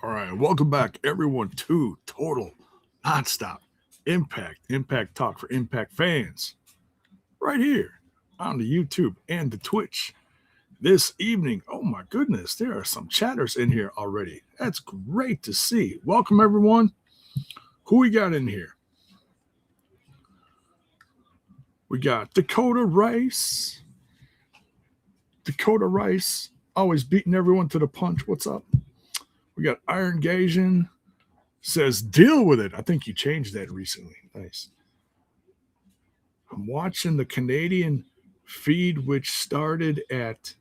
All right, welcome back, everyone, to Total Nonstop Impact Talk for Impact fans, right here on the YouTube and the Twitch this evening. Oh my goodness, there are some chatters in here already. That's great to see. Welcome, everyone. Who we got in here? We got Dakota Rice. Dakota Rice, always beating everyone to the punch. What's up? We got Iron Gajan. Says, deal with it. I think you changed that recently. Nice. I'm watching the Canadian feed, which started at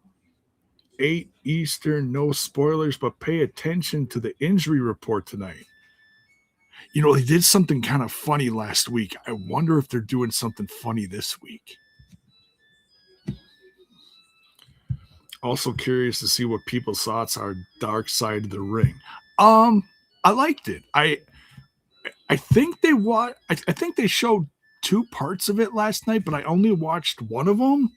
8 Eastern. No spoilers, but pay attention to the injury report tonight. You know, they did something kind of funny last week. I wonder if they're doing something funny this week. Also curious to see what people's thoughts are. Dark Side of the Ring. I liked it. I think they showed 2 parts of it last night, but I only watched one of them.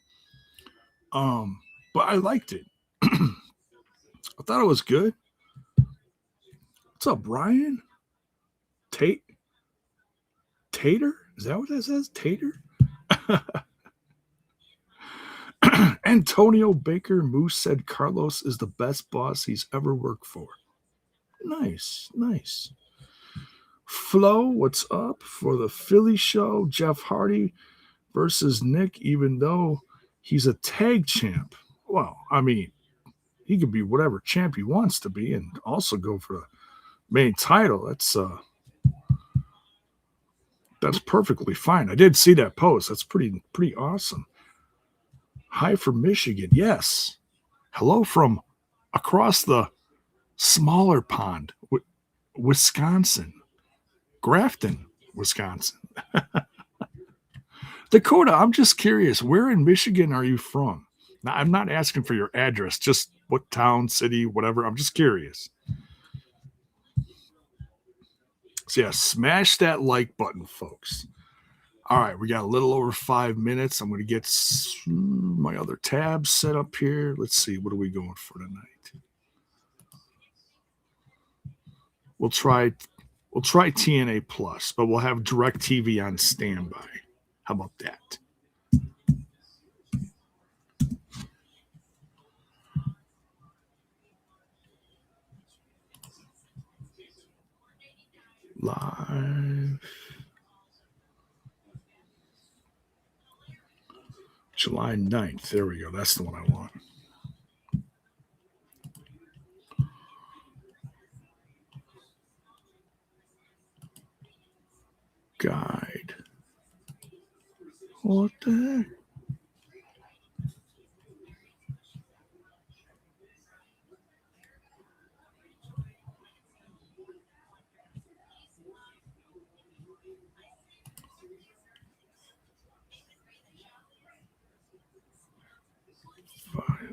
But I liked it. I thought it was good. What's up, Brian? Tater? Is that what that says? Tater? Antonio Baker Moose said Carlos is the best boss he's ever worked for. Nice. Flo, what's up? For the Philly show, Jeff Hardy versus Nick, even though he's a tag champ. Well, I mean, he could be whatever champ he wants to be and also go for the main title. That's perfectly fine. I did see that post. That's pretty awesome. Hi from Michigan. Yes. Hello from across the smaller pond, Wisconsin. Grafton, Wisconsin. Dakota, I'm just curious, where in Michigan are you from? Now, I'm not asking for your address, just what town, city, whatever. I'm just curious. So yeah, smash that like button, folks. All right, we got a little over 5 minutes. I'm going to get my other tabs set up here. Let's see, what are we going for tonight? We'll try TNA Plus, but we'll have DirecTV on standby. How about that? Live. July 9th. There we go. That's the one I want. Guide. What the heck?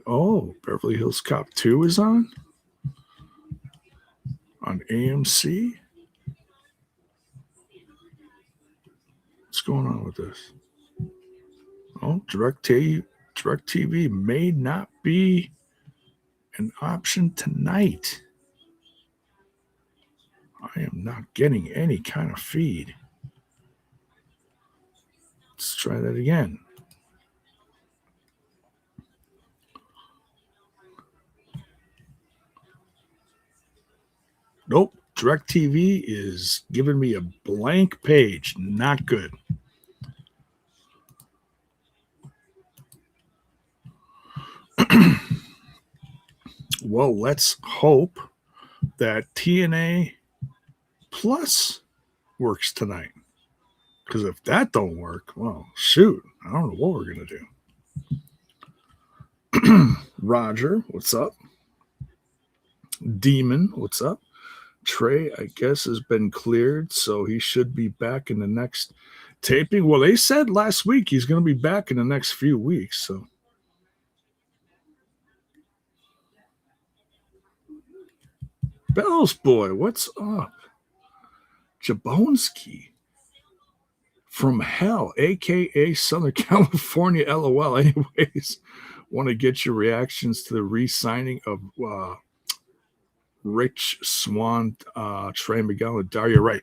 Oh, Beverly Hills Cop 2 is on AMC. What's going on with this? Oh, DirecTV may not be an option tonight. I am not getting any kind of feed. Let's try that again. Nope. DirecTV is giving me a blank page. Not good. Well, let's hope that TNA Plus works tonight. Because if that don't work, well, shoot, I don't know what we're going to do. Roger, what's up? Demon, what's up? Trey, I guess, has been cleared, so he should be back in the next taping. Well, they said last week he's going to be back in the next few weeks, so. Bells boy, what's up? Jabonski from hell, a.k.a. Southern California, LOL. Anyways, want to get your reactions to the re-signing of Rich Swan, Trey Miguel, and Daria Wright.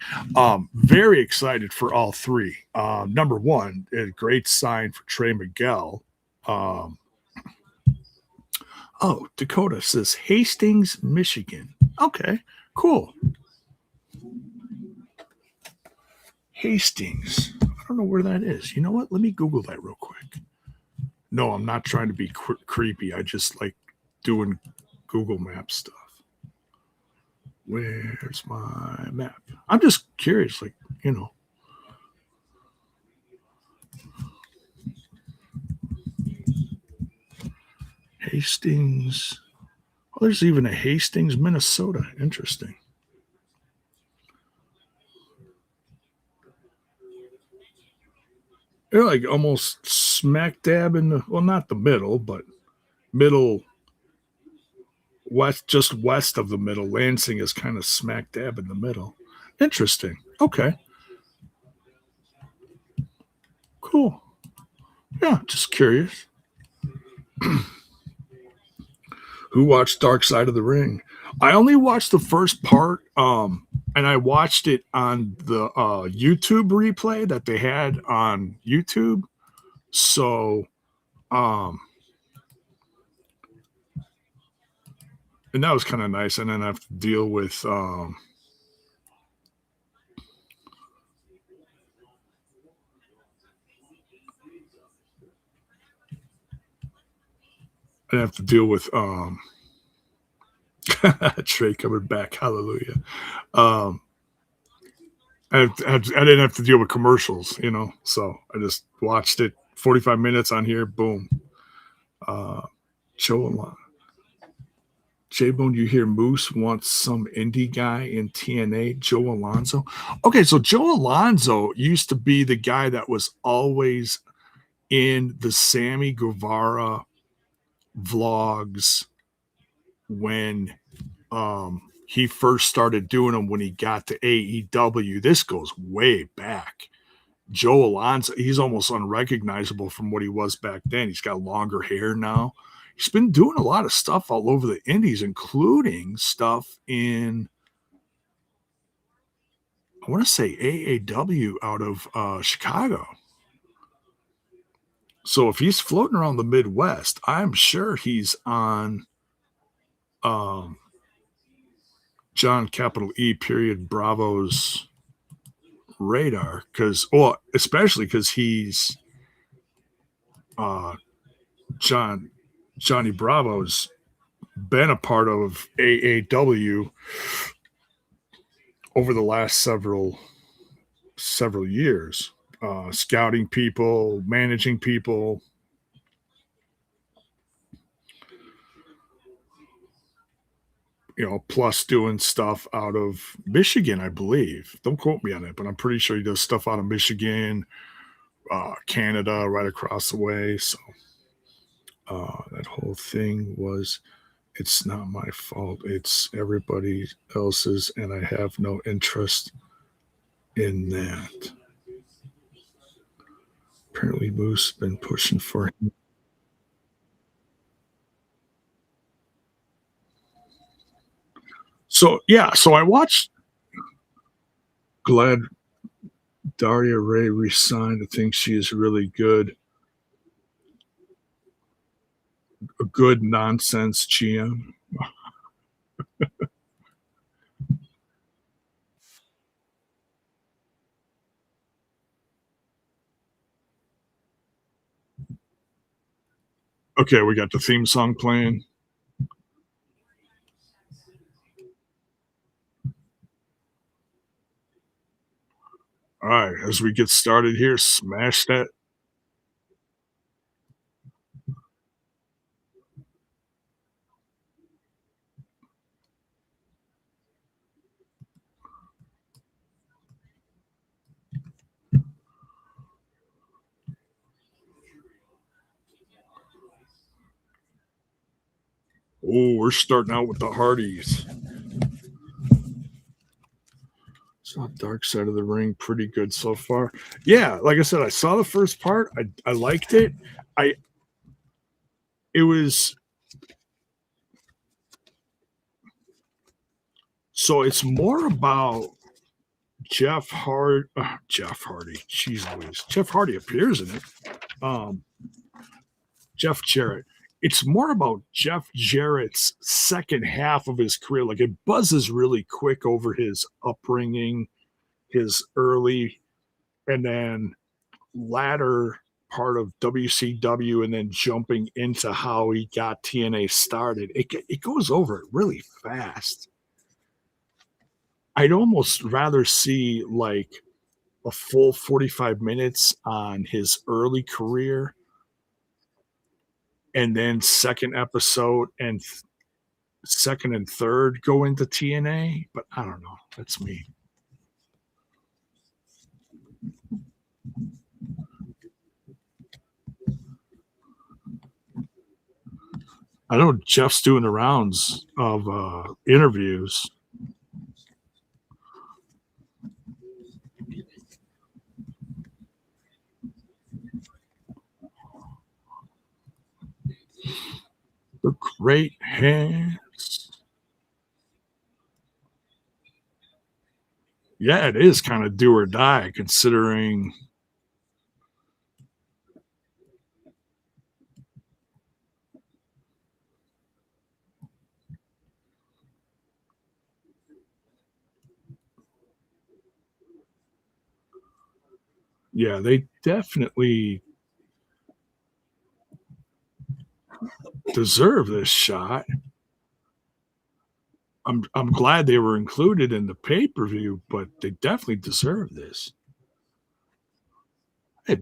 Very excited for all three. Number one, a great sign for Trey Miguel. Um, oh, Dakota says Hastings, Michigan. Okay, cool. Hastings. I don't know where that is. You know what? Let me Google that real quick. No, I'm not trying to be creepy. I just like doing Google Map stuff. Where's my map? I'm just curious, like, Hastings. Oh, there's even a Hastings, Minnesota. Interesting. They're like almost smack dab in the, well, not the middle, but middle west, just west of the middle. Lansing is kind of smack dab in the middle. Interesting. Okay. Cool. Yeah, just curious. Who watched Dark Side of the Ring? I only watched the first part, and I watched it on the YouTube replay that they had on YouTube. So, and that was kind of nice. And then I have to deal with Trey coming back. Hallelujah. I didn't have to deal with commercials, so I just watched it 45 minutes on here. Boom. Joe Alonzo. J-Bone, you hear Moose wants some indie guy in TNA, Joe Alonzo. Okay, so Joe Alonzo used to be the guy that was always in the Sammy Guevara vlogs when he first started doing them when he got to AEW. This goes way back. Joe Alonzo, he's almost unrecognizable from what he was back then. He's got longer hair now. He's been doing a lot of stuff all over the indies, including stuff in, I want to say AAW out of Chicago. So if he's floating around the Midwest, I'm sure he's on John Capital E period Bravo's radar, because, well, especially because he's Johnny Bravo's been a part of AAW over the last several years, scouting people, managing people. Plus doing stuff out of Michigan, I believe. Don't quote me on it, but I'm pretty sure he does stuff out of Michigan, Canada, right across the way. So that whole thing was, it's not my fault. It's everybody else's, and I have no interest in that. Apparently, Moose been pushing for him. So I watched. Glad Daria Ray resigned. I think she is really good. A good nonsense GM. Okay, we got the theme song playing. All right, as we get started here, smash that. Oh, we're starting out with the Hardys. So Dark Side of the Ring, pretty good so far. Yeah, like I said, I saw the first part. I liked it. It was So it's more about Jeff Hardy. Jeez Louise. Jeff Hardy appears in it. Um, Jeff Jarrett. It's more about Jeff Jarrett's second half of his career. Like it buzzes really quick over his upbringing, his early and then latter part of WCW, and then jumping into how he got TNA started. It goes over it really fast. I'd almost rather see like a full 45 minutes on his early career and then second and third go into TNA, but I don't know. That's me. I know Jeff's doing the rounds of interviews. The great hands. Yeah, it is kind of do or die considering yeah, they definitely deserve this shot. I'm glad they were included in the pay-per-view, but they definitely deserve this. Hey,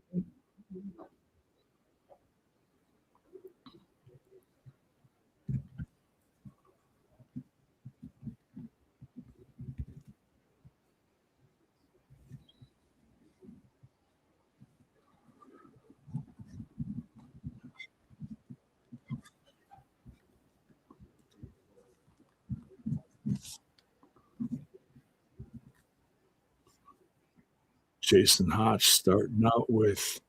Jason Hodge starting out with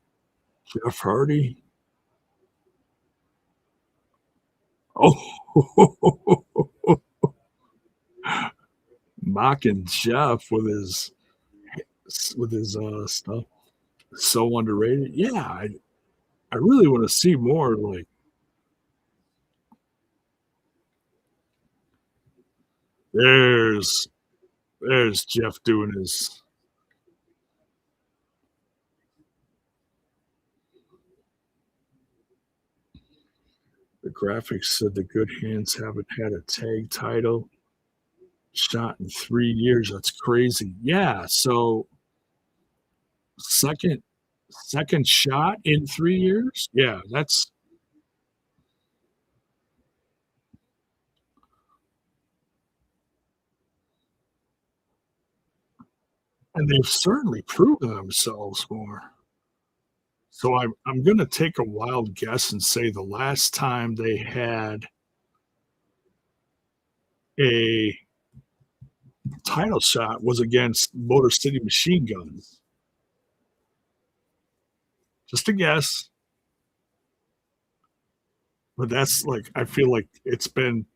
Jeff Hardy. Oh, mocking Jeff with his stuff. So underrated. Yeah, I really want to see more. Like there's there's Jeff doing his. The graphics said the Good Hands haven't had a tag title shot in 3 years. That's crazy. Yeah. So second second shot in 3 years. Yeah, that's and they've certainly proven themselves more. So I'm gonna take a wild guess and say the last time they had a title shot was against Motor City Machine Guns. Just a guess, but that's like I feel like it's been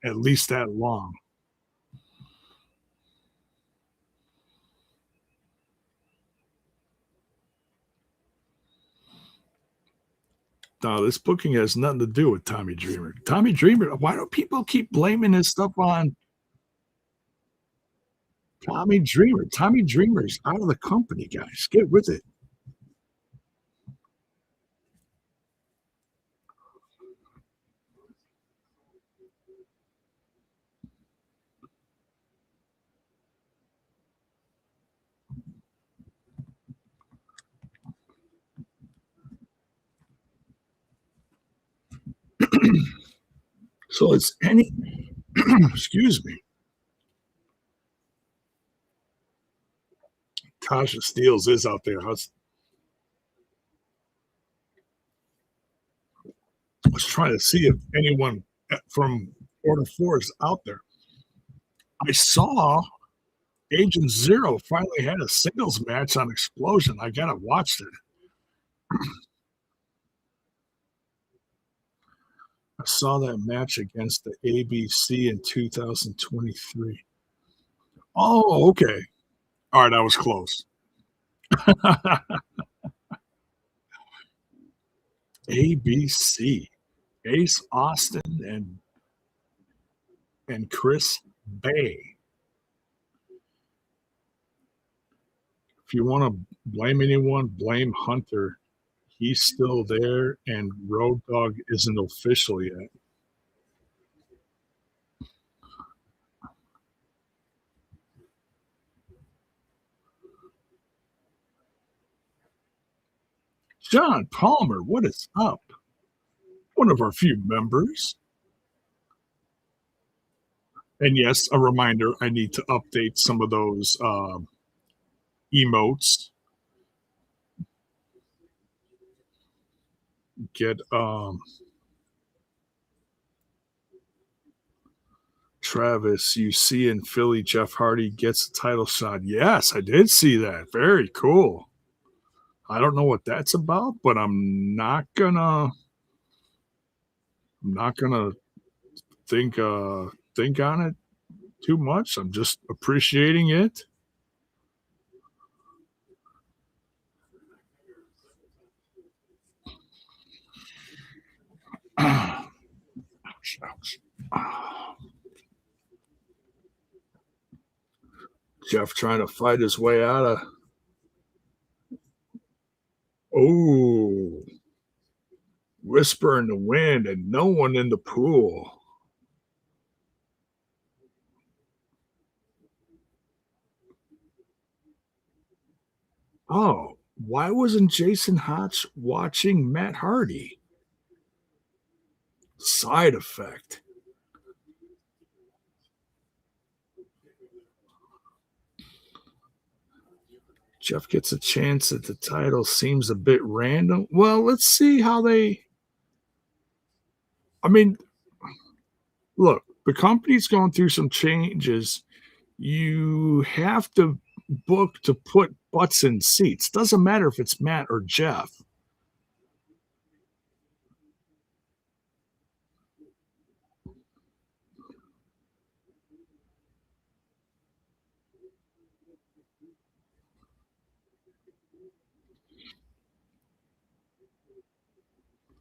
at least that long. No, this booking has nothing to do with Tommy Dreamer. Tommy Dreamer, why do people keep blaming this stuff on Tommy Dreamer? Tommy Dreamer's out of the company, guys. Get with it. So it's any excuse me. Tasha Steeles is out there. I was trying to see if anyone from Order 4 is out there. I saw Agent Zero finally had a singles match on Explosion. I gotta watch it. I saw that match against the ABC in 2023. Oh, okay. All right, I was close. ABC, Ace Austin and Chris Bay. If you wanna blame anyone, blame Hunter. He's still there, and Road Dogg isn't official yet. John Palmer, what is up? One of our few members. And yes, a reminder, I need to update some of those, emotes. Get, Travis, you see in Philly, Jeff Hardy gets a title shot. Yes, I did see that. Very cool. I don't know what that's about, but I'm not gonna think on it too much. I'm just appreciating it. Ouch, ouch. Jeff trying to fight his way out of. Oh, whisper in the wind and no one in the pool. Oh, why wasn't Jason Hotch watching Matt Hardy? Side effect. Jeff gets a chance at the title. Seems a bit random. Well, let's see how they. I mean, look, the company's going through some changes. You have to book to put butts in seats. Doesn't matter if it's Matt or Jeff.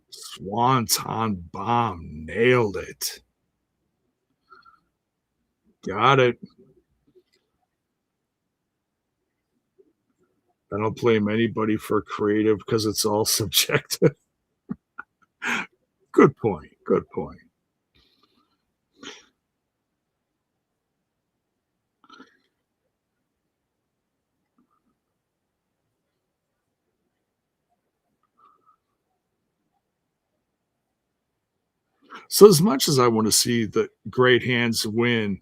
Swanton bomb. Nailed it. Got it. I don't blame anybody for creative because it's all subjective. Good point. Good point. So as much as I want to see the great hands win,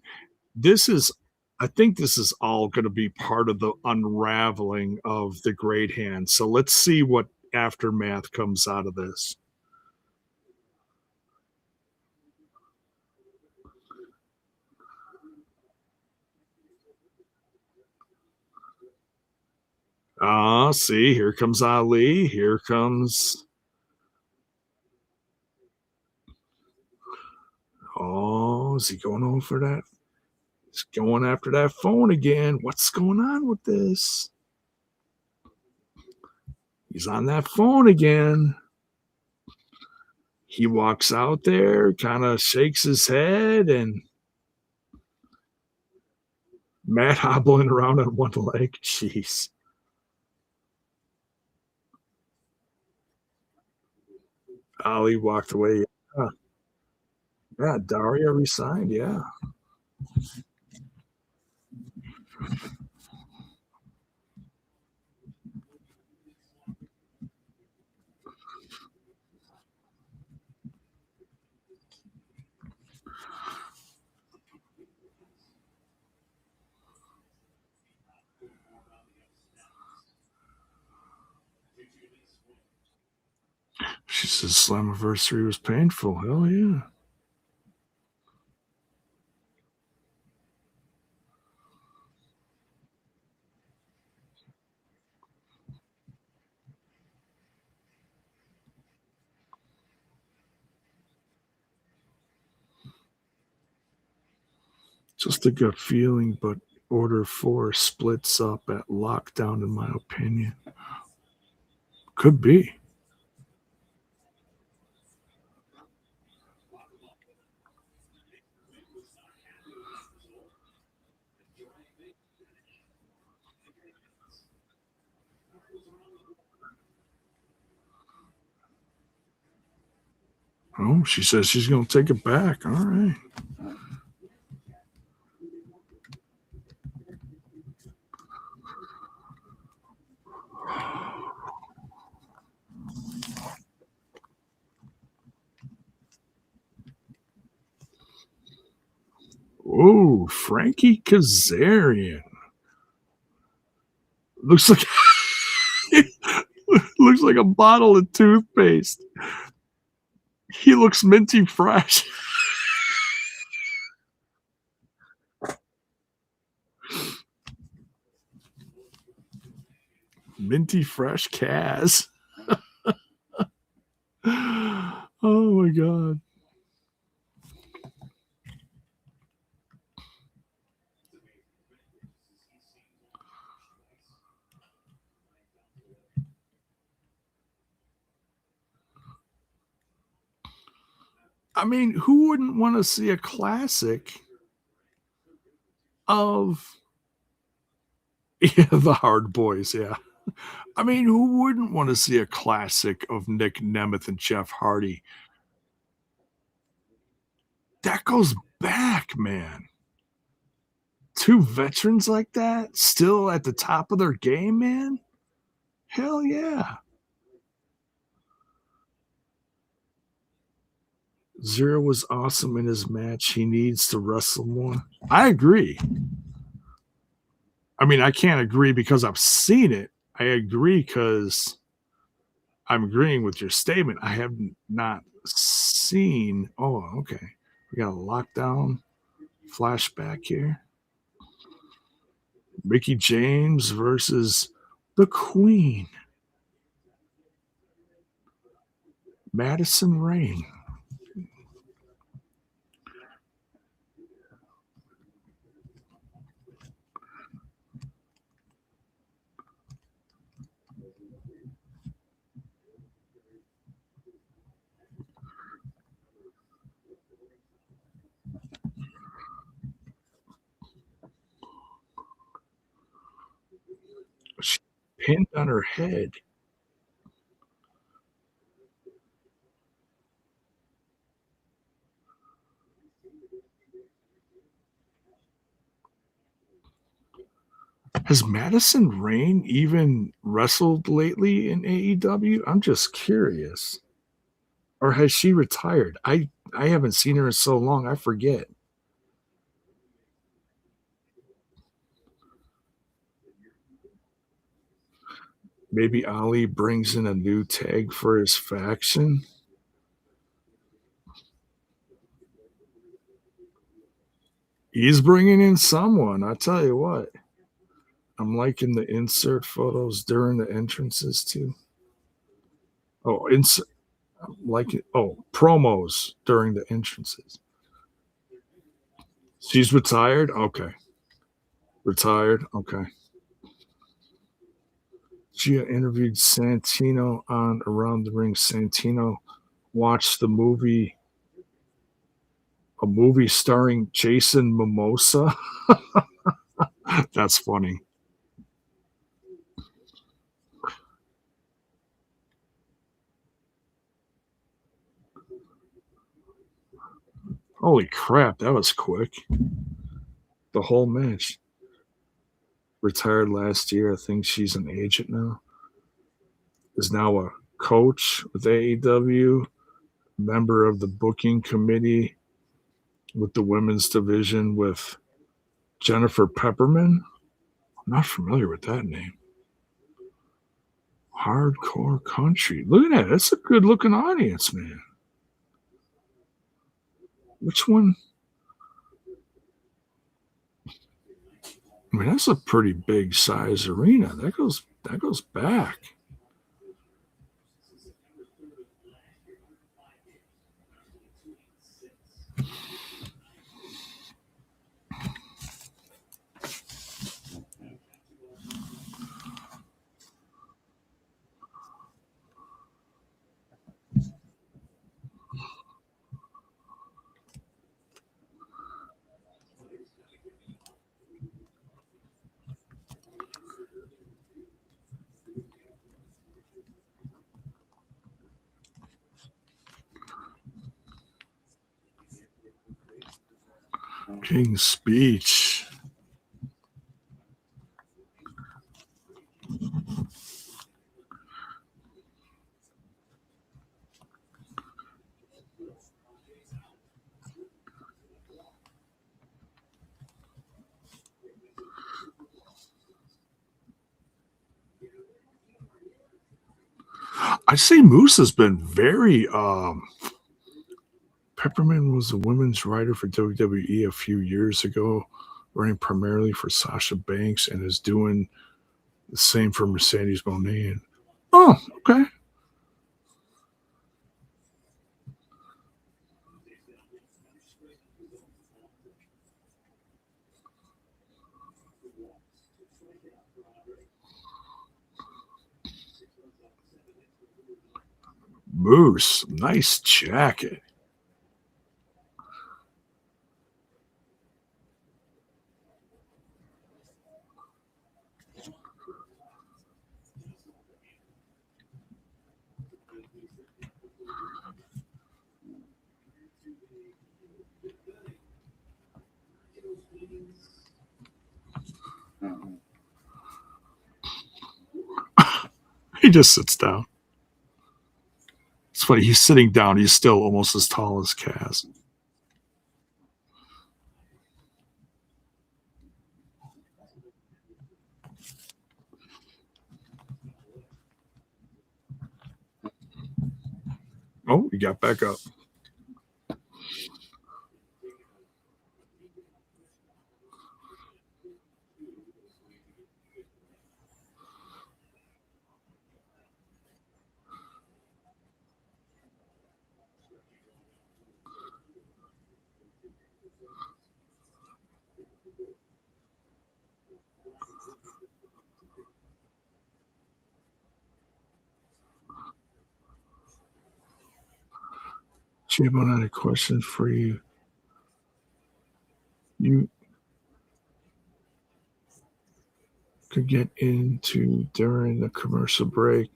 this is I think this is all going to be part of the unraveling of the great hand. So let's see what aftermath comes out of this. Ah, see, here comes Ali. Here comes. Oh, is he going over that? He's going after that phone again. What's going on with this? He's on that phone again. He walks out there, kind of shakes his head, and Matt hobbling around on one leg. Jeez. Ali walked away. Yeah, yeah, Daria resigned. Yeah. She says Slammiversary was painful. Hell yeah. Just a gut feeling, but Order 4 splits up at lockdown, in my opinion. Could be. Oh, she says she's going to take it back. All right. Oh, Frankie Kazarian. Looks like looks like a bottle of toothpaste. He looks minty fresh. Minty fresh Kaz. Oh my god. I mean, who wouldn't want to see a classic of the Hard Boys? Yeah. I mean, who wouldn't want to see a classic of Nick Nemeth and Jeff Hardy? That goes back, man. Two veterans like that still at the top of their game, man. Hell yeah. Zero was awesome in his match. He needs to wrestle more. I agree. I mean, I can't agree because I've seen it. I agree because I'm agreeing with your statement. I have not seen. Oh, okay. We got a lockdown flashback here. Mickey James versus the Queen, Madison Rain. She pinned on her head. Has Madison Rain even wrestled lately in AEW? I'm just curious. Or has she retired? I haven't seen her in so long, I forget. Maybe Ali brings in a new tag for his faction. He's bringing in someone. I tell you what. I'm liking the insert photos during the entrances too. Oh, insert like it. Oh, promos during the entrances. She's retired. Okay, retired. Okay. Gia interviewed Santino on Around the Ring. Santino watched a movie starring Jason Mimosa. That's funny. Holy crap, that was quick. The whole match. Retired last year. I think she's an agent now. Is now a coach with AEW, member of the booking committee with the women's division with Jennifer Pepperman. I'm not familiar with that name. Hardcore Country. Look at that. That's a good looking audience, man. Which one? I mean, that's a pretty big size arena. That goes back. King's Speech. I say Moose has been very Peppermint was a women's writer for WWE a few years ago, running primarily for Sasha Banks, and is doing the same for Mercedes Moné. Oh, okay. Moose, nice jacket. He just sits down. It's funny. He's sitting down. He's still almost as tall as Kaz. Oh, he got back up. Jabon, I had a question for you. You could get into during the commercial break.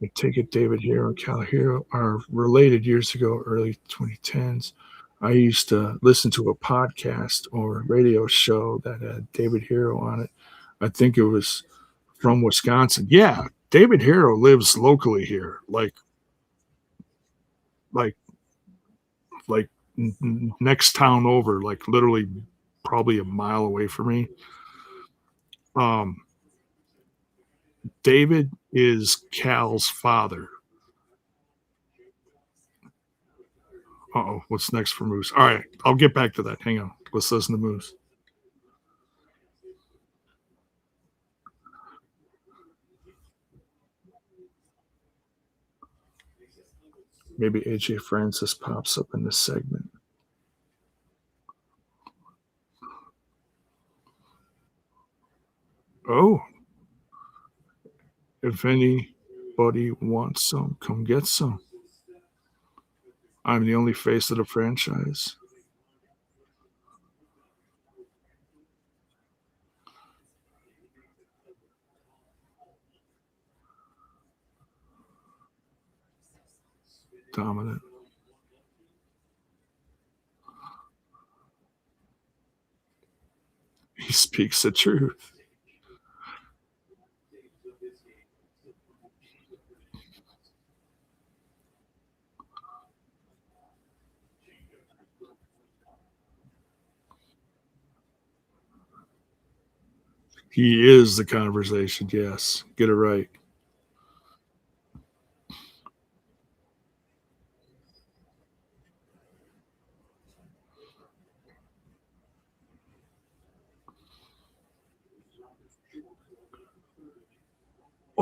I take it David Hero and Cal Hero are related years ago, early 2010s. I used to listen to a podcast or radio show that had David Hero on it. I think it was from Wisconsin. Yeah, David Hero lives locally here, like like next town over, like literally probably a mile away from me. Um, David is Cal's father. Oh, what's next for Moose? All right, I'll get back to that. Hang on. Let's listen to Moose. Maybe AJ Francis pops up in this segment. Oh, if anybody wants some, come get some. I'm the only face of the franchise. Dominant. He speaks the truth. He is the conversation. Yes, get it right.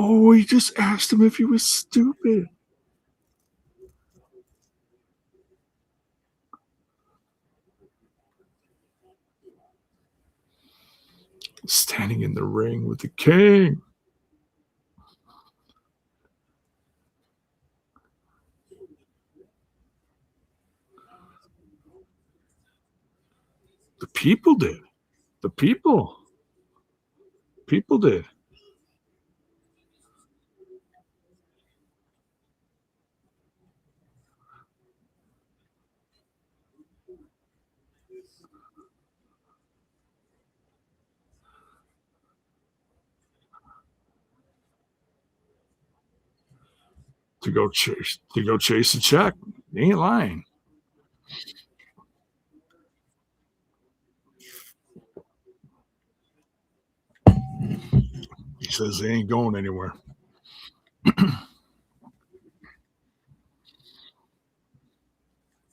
Oh, he just asked him if he was stupid. Standing in the ring with the king. The people did. The people did. to go chase a check. He ain't lying. He says he ain't going anywhere.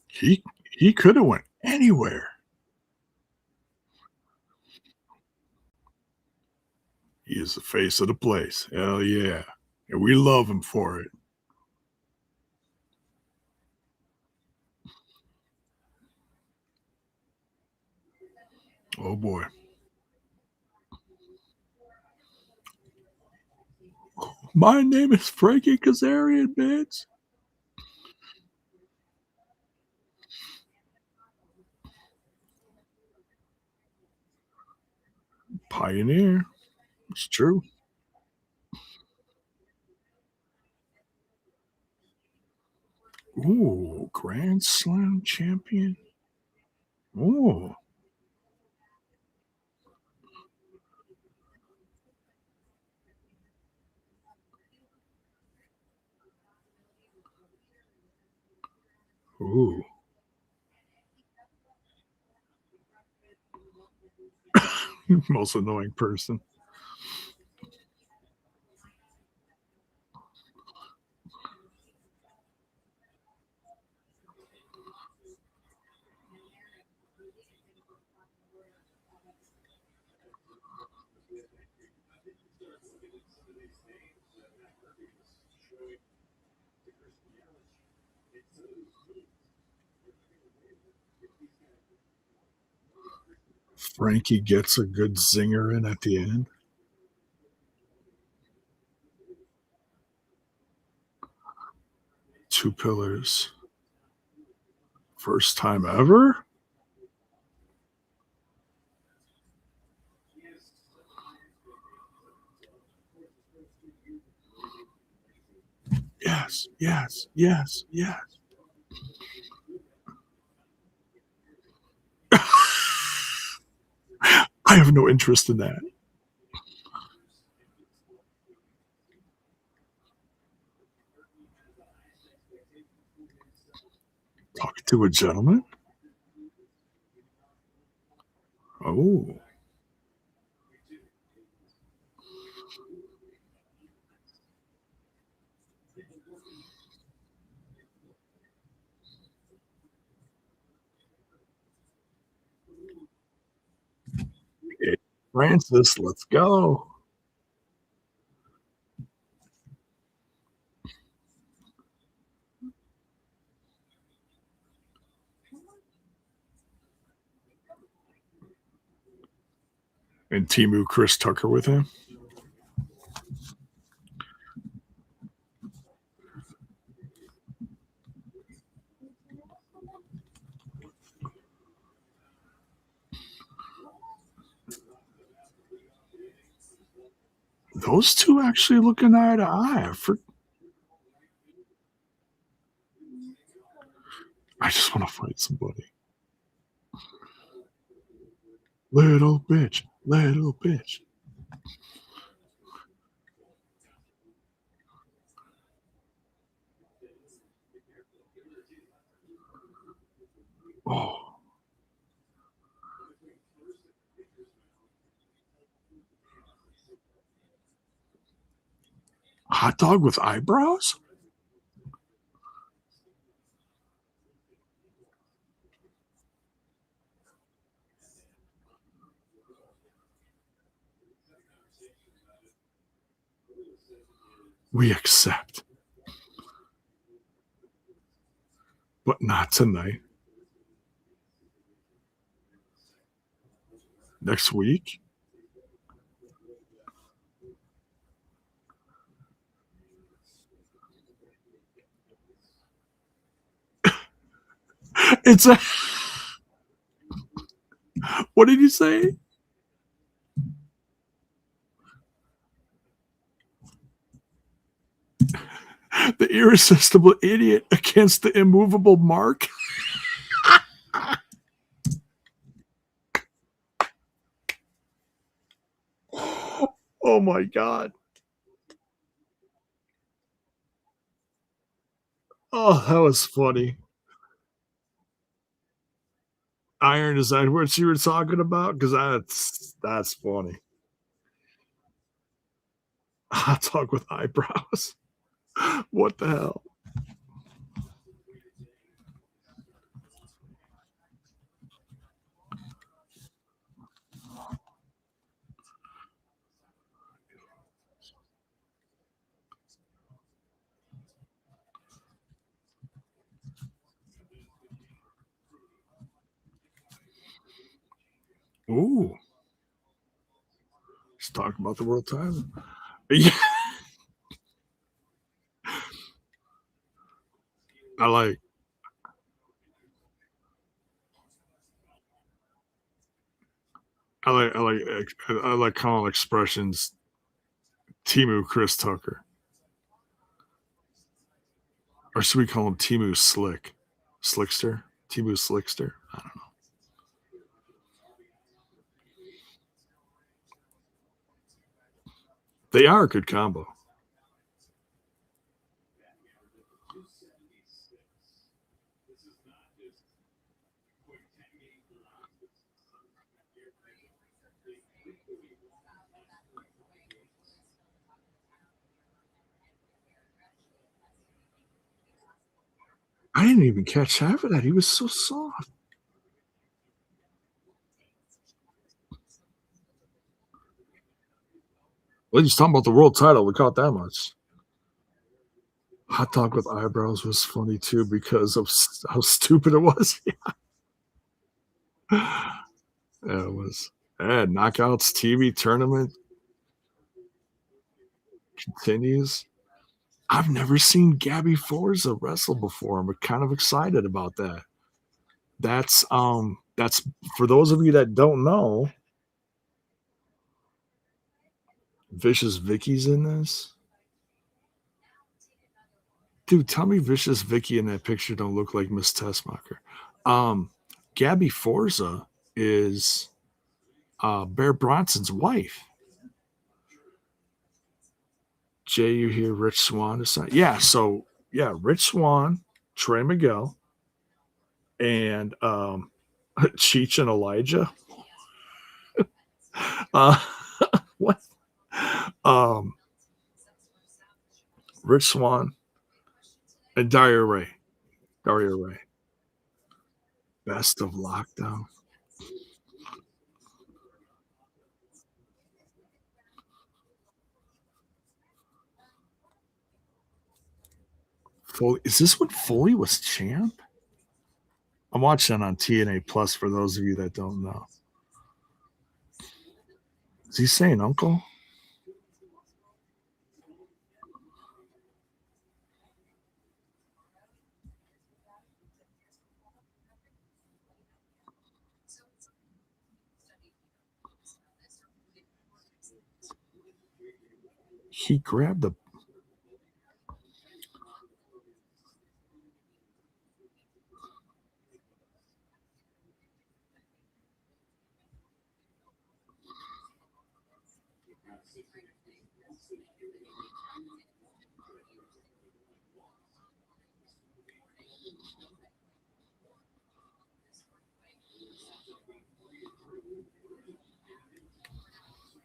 He could have went anywhere. He is the face of the place. Hell yeah. And we love him for it. Oh boy. My name is Frankie Kazarian, bitch. Pioneer. It's true. Ooh, Grand Slam champion. Ooh. Ooh. Most annoying person. Frankie gets a good zinger in at the end. Two pillars. First time ever? Yes, yes, yes, yes. I have no interest in that. Talking to a gentleman? Oh. Hey, Francis, let's go. And Timu Chris Tucker with him. Those two actually looking eye to eye. I just want to fight somebody. Little bitch, little bitch. Oh, hot dog with eyebrows? We accept, but not tonight. Next week? It's a. What did you say? The irresistible idiot against the immovable Mark? Oh my God. Oh, that was funny. Iron, is that what you were talking about? Because that's funny. Hot dog with eyebrows. What the hell? Ooh, he's talking about the world title. Yeah, I like I like calling expressions Timu Chris Tucker. Or should we call him Timu Slick? Slickster? Timu Slickster? I don't know. They are a good combo. I didn't even catch half of that. He was so soft. Well, he's talking about the world title. We caught that much. Hot dog with eyebrows was funny too because of how stupid it was. Yeah, it was. Yeah, Knockouts TV tournament continues. I've never seen Gabby Forza wrestle before. I'm kind of excited about that. That's for those of you that don't know, Vicious Vicky's in this. Dude, tell me Vicious Vicky in that picture don't look like Miss Tessmacher. Um, Gabby Forza is Bear Bronson's wife. Jay, you hear Rich Swan decide? Yeah, so yeah, Rich Swan, Trey Miguel, and Cheech and Elijah. Uh, what? Um, Rich Swan and Daria Ray. Daria Ray. Best of Lockdown. Foley, is this when Foley was champ? I'm watching on TNA Plus for those of you that don't know. Is he saying uncle? He grabbed the.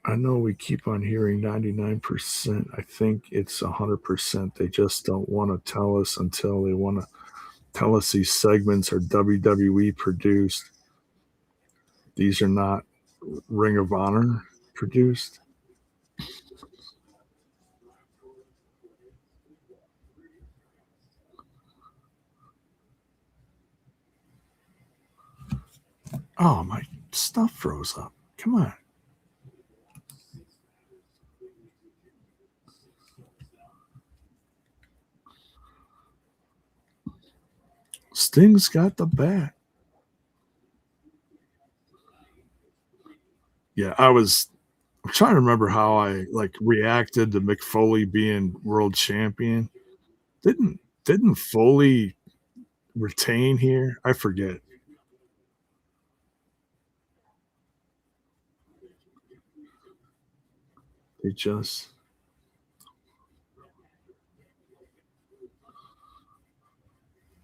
I know we keep on hearing 99%. I think it's 100%. They just don't want to tell us until they want to tell us these segments are WWE produced. These are not Ring of Honor produced. Oh, my stuff froze up. Come on. Sting's got the bat. Yeah, I'm trying to remember how I like reacted to Mick Foley being world champion. Didn't Foley retain here? I forget. They just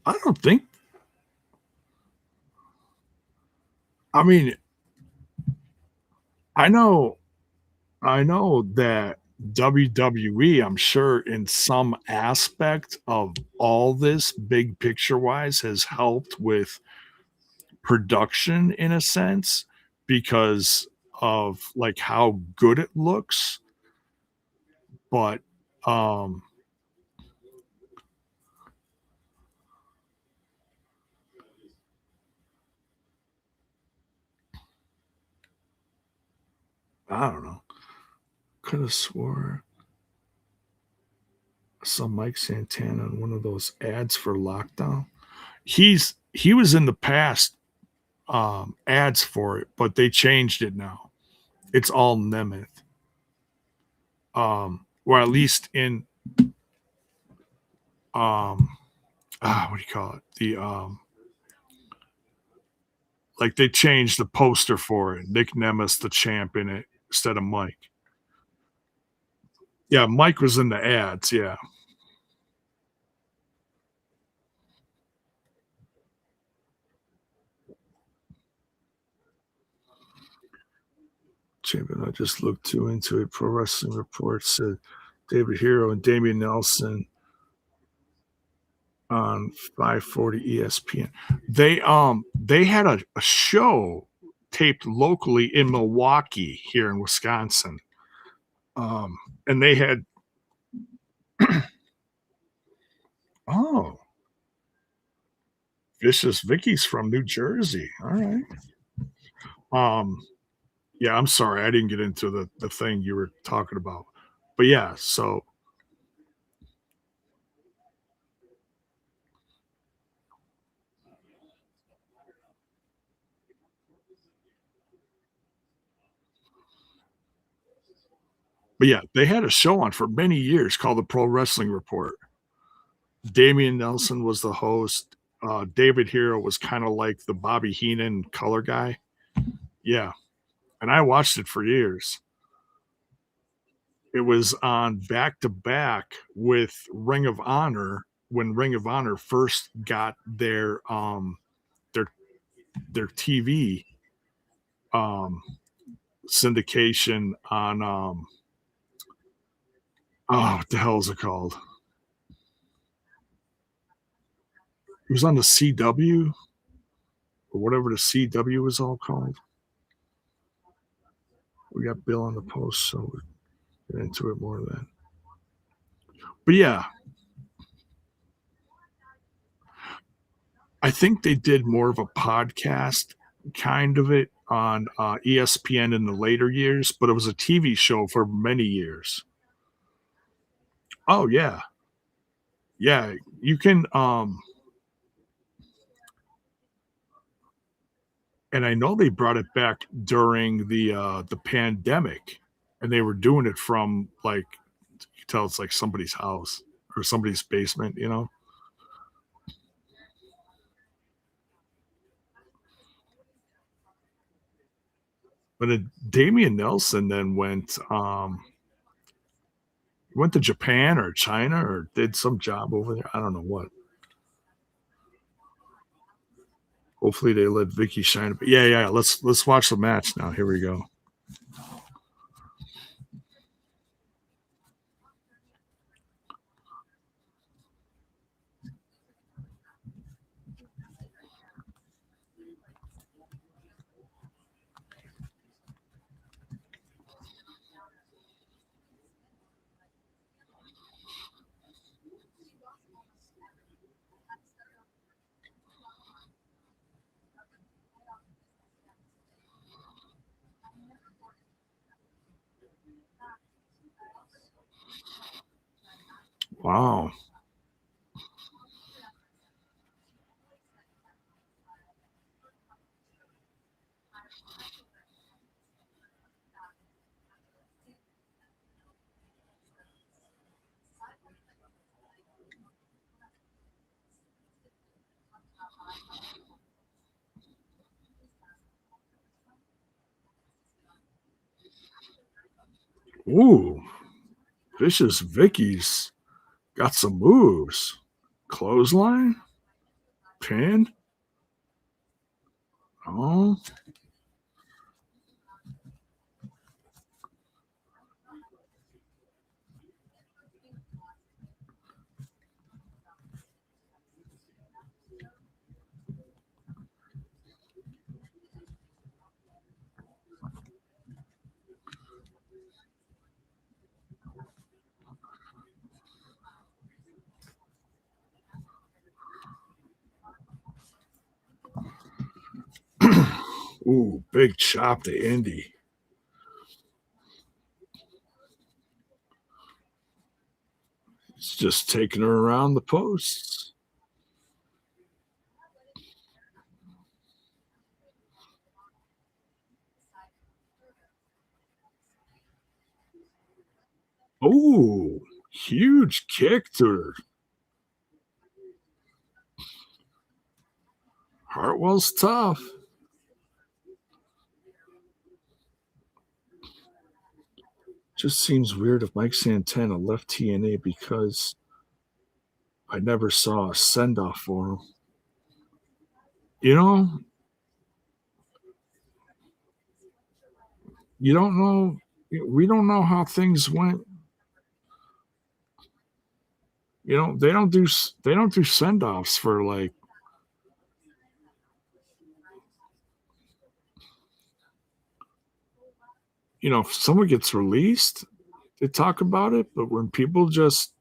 I don't think I mean, I know I know that WWE, I'm sure in some aspect of all this big picture wise has helped with production in a sense because of like how good it looks, but um I don't know. Could have swore I saw Mike Santana in one of those ads for lockdown. He was in the past ads for it, but they changed it now. It's all Nemeth. Or at least in um what do you call it? The like they changed the poster for it. Nick Nemeth the champ in it instead of Mike. Yeah, Mike was in the ads, yeah. Champion, I just looked too into it. Pro Wrestling Report said David Hero and Damian Nelson on 540 ESPN. They had a show taped locally in Milwaukee here in Wisconsin. And they had oh, Vicious Vicky's from New Jersey. All right. Um, yeah, I'm sorry, I didn't get into the thing you were talking about. But yeah, so but yeah, they had a show on for many years called the Pro Wrestling Report. Damian Nelson was the host. David Hero was kind of like the Bobby Heenan color guy. Yeah, and I watched it for years. It was on back to back with Ring of Honor when Ring of Honor first got their their TV um syndication on oh what the hell is it called? It was on the CW or whatever the CW is all called. We got Bill on the post, so we'll get into it more then. But yeah, I think they did more of a podcast kind of it on ESPN in the later years, but it was a TV show for many years. Oh yeah, yeah. You can, and I know they brought it back during the pandemic, and they were doing it from like you can tell it's like somebody's house or somebody's basement, you know. But then Damian Nelson then went to Japan or China or did some job over there. I don't know what. Hopefully they let Vicky shine. But yeah, yeah. Let's watch the match now. Here we go. Wow. Ooh, Vicious Vicky's got some moves. Clothesline. Pin? Oh, ooh, big chop to Indy. It's just taking her around the posts. Ooh, huge kick to her. Hartwell's tough. Just seems weird if Mike Santana left TNA because I never saw a send off for him. You know, you don't know. We don't know how things went. They don't do send offs for like if someone gets released, they talk about it. But when people just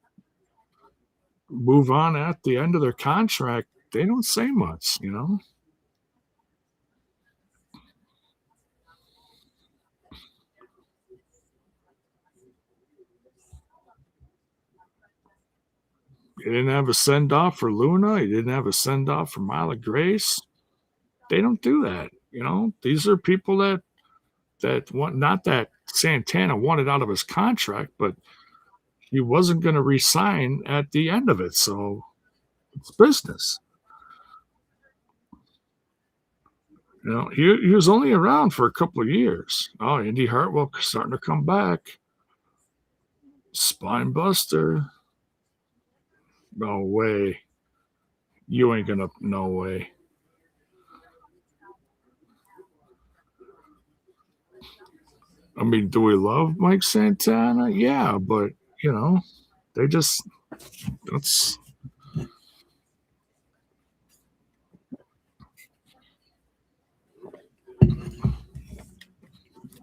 move on at the end of their contract, they don't say much. You didn't have a send off for Luna. You didn't have a send off for Mila Grace. They don't do that. These are people that want, not that Santana wanted out of his contract, but he wasn't going to resign at the end of it. So it's business. He was only around for a couple of years. Oh, Indy Hartwell starting to come back. Spine buster. No way. You ain't gonna. No way. I mean, do we love Mike Santana? Yeah, but they just that's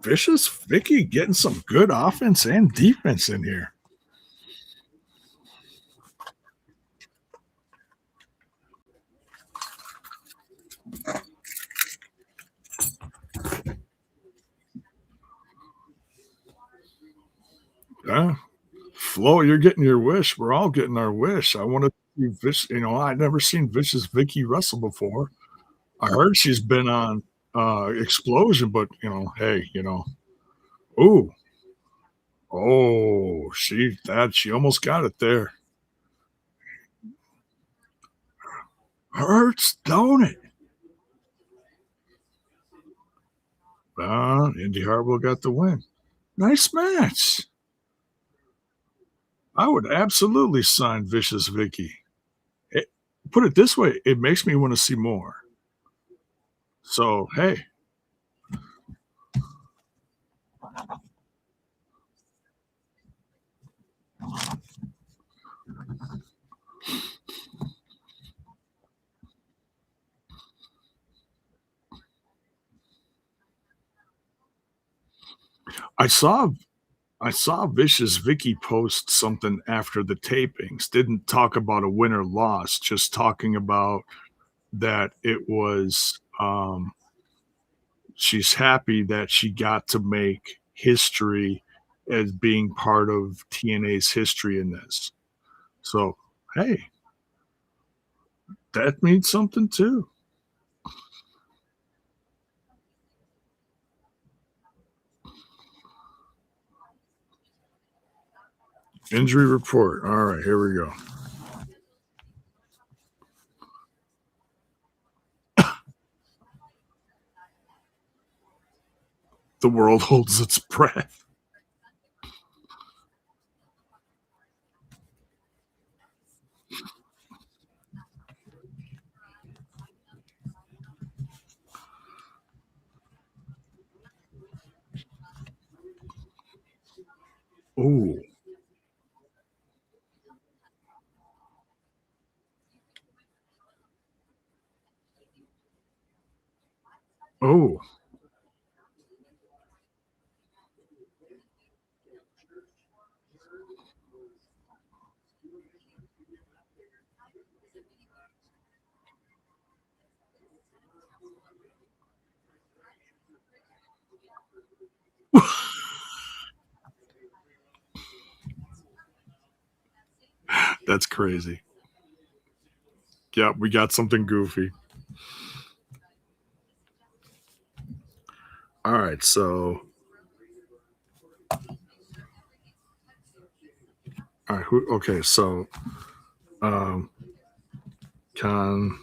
Vicious Vicky getting some good offense and defense in here. Yeah. Flo, you're getting your wish. We're all getting our wish. I want to see I'd never seen Vicious Vicky wrestle before. I heard she's been on Explosion, but hey, ooh, oh, she almost got it there. Hurts, don't it? Indy Hartwell got the win. Nice match. I would absolutely sign Vicious Vicky. It, put it this way, it makes me want to see more. So hey, I saw I saw Vicious Vicky post something after the tapings. Didn't talk about a win or loss, just talking about that it was she's happy that she got to make history as being part of TNA's history in this. So, hey, that means something too. Injury report. All right, here we go. The world holds its breath. Oh, oh, that's crazy. Yeah, we got something goofy. All right, so all right, okay, so um, con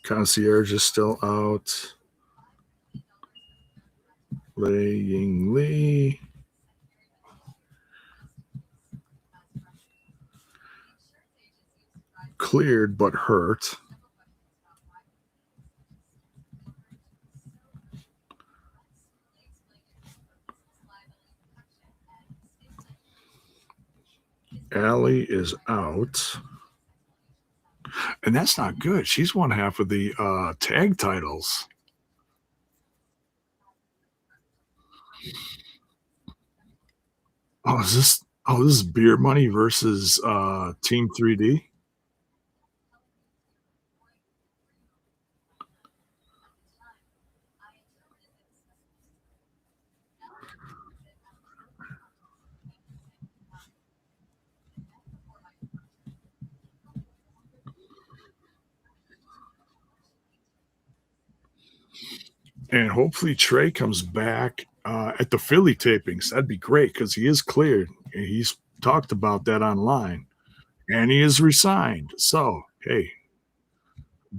concierge is still out. Laying Lee. Cleared but hurt. Allie is out. And that's not good. She's won half of the tag titles. Oh, this is Beer Money versus Team 3D. And hopefully Trey comes back at the Philly tapings. That'd be great because he is cleared. He's talked about that online. And he is resigned. So, hey,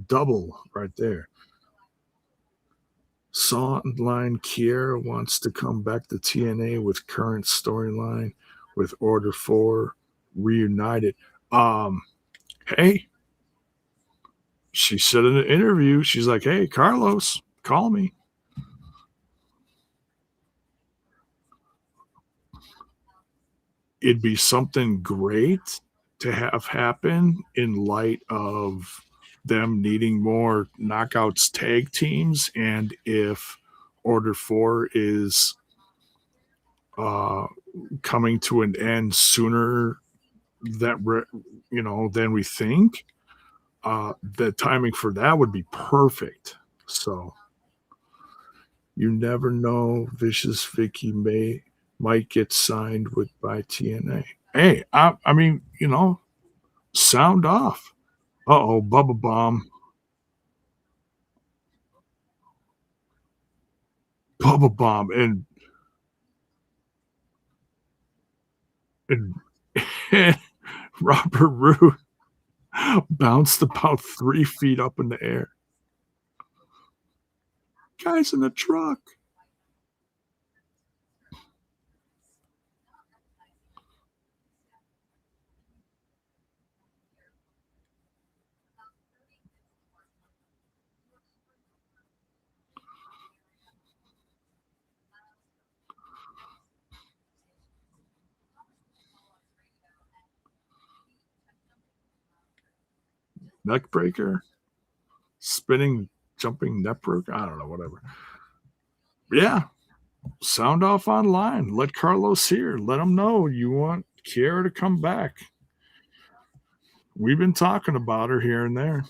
double right there. Songline Kiera wants to come back to TNA with current storyline with Order 4 reunited. Um, hey, she said in an interview, she's like, hey, Carlos, call me. It'd be something great to have happen in light of them needing more knockouts tag teams. And if Order 4 is uh, coming to an end sooner than we think, the timing for that would be perfect. So you never know. Vicious Vicky might get signed with by TNA. Hey, I mean, sound off. Uh oh, Bubba Bomb, Bubba Bomb, and Robert Roode bounced about 3 feet up in the air. Guys in the truck. Neck breaker, spinning, jumping neck breaker. I don't know, whatever. Yeah, sound off online. Let Carlos hear. Let him know you want Kiera to come back. We've been talking about her here and there.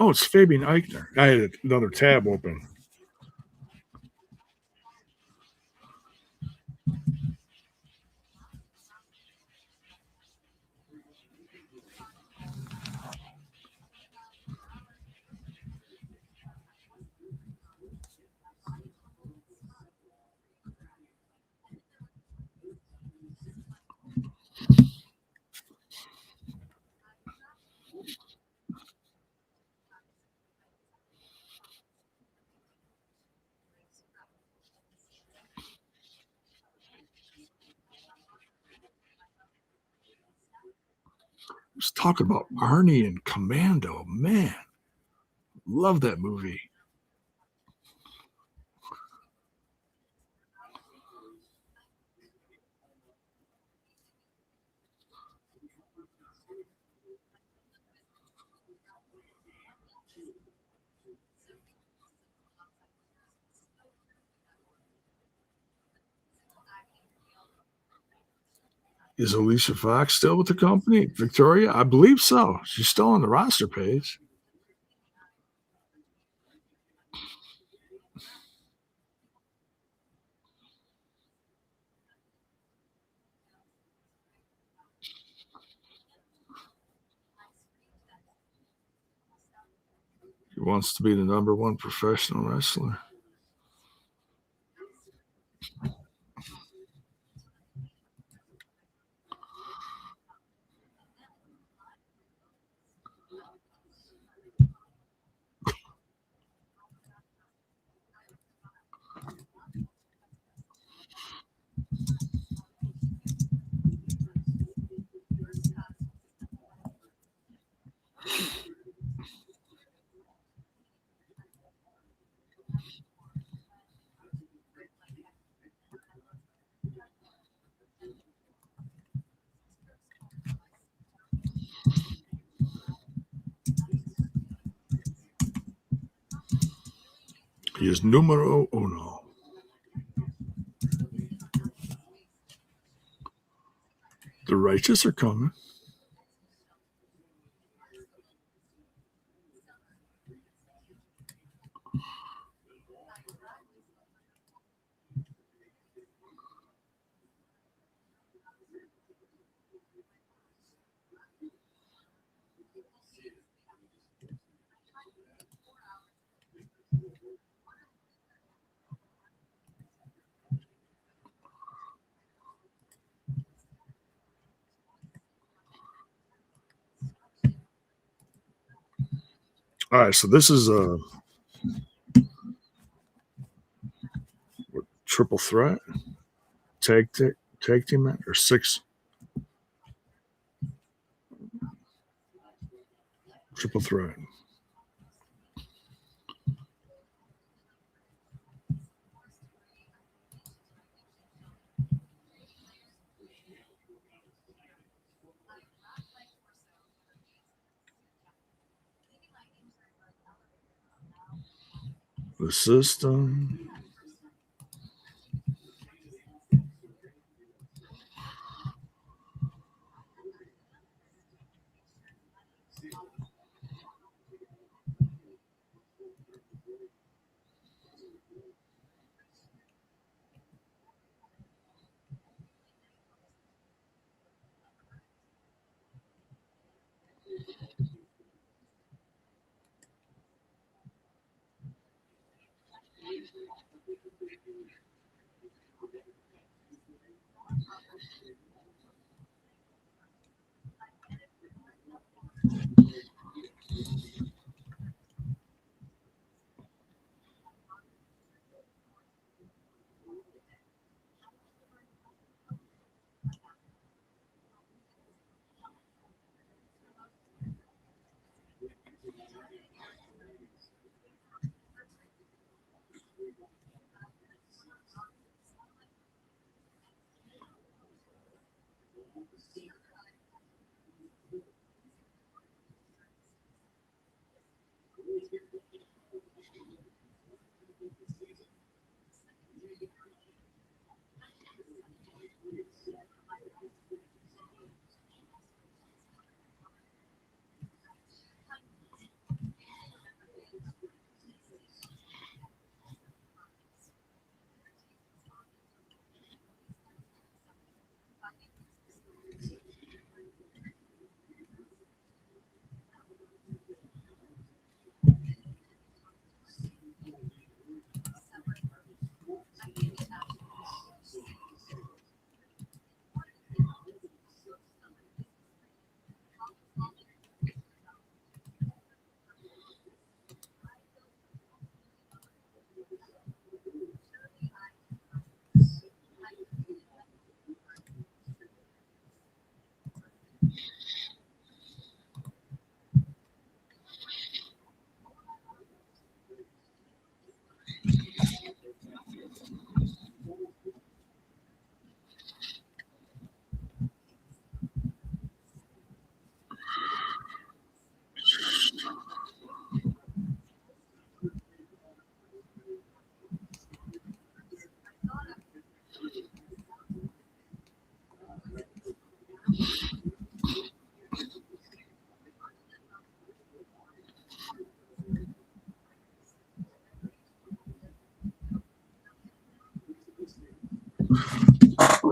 Oh, it's Fabian Eichner. I had another tab open. Just talking about Arnie and Commando. Man, love that movie. Is Alicia Fox still with the company? Victoria? I believe so. She's still on the roster page. She wants to be the number one professional wrestler. He is numero uno. The righteous are coming. All right, so this is a triple threat tag team match or six triple threat. The system.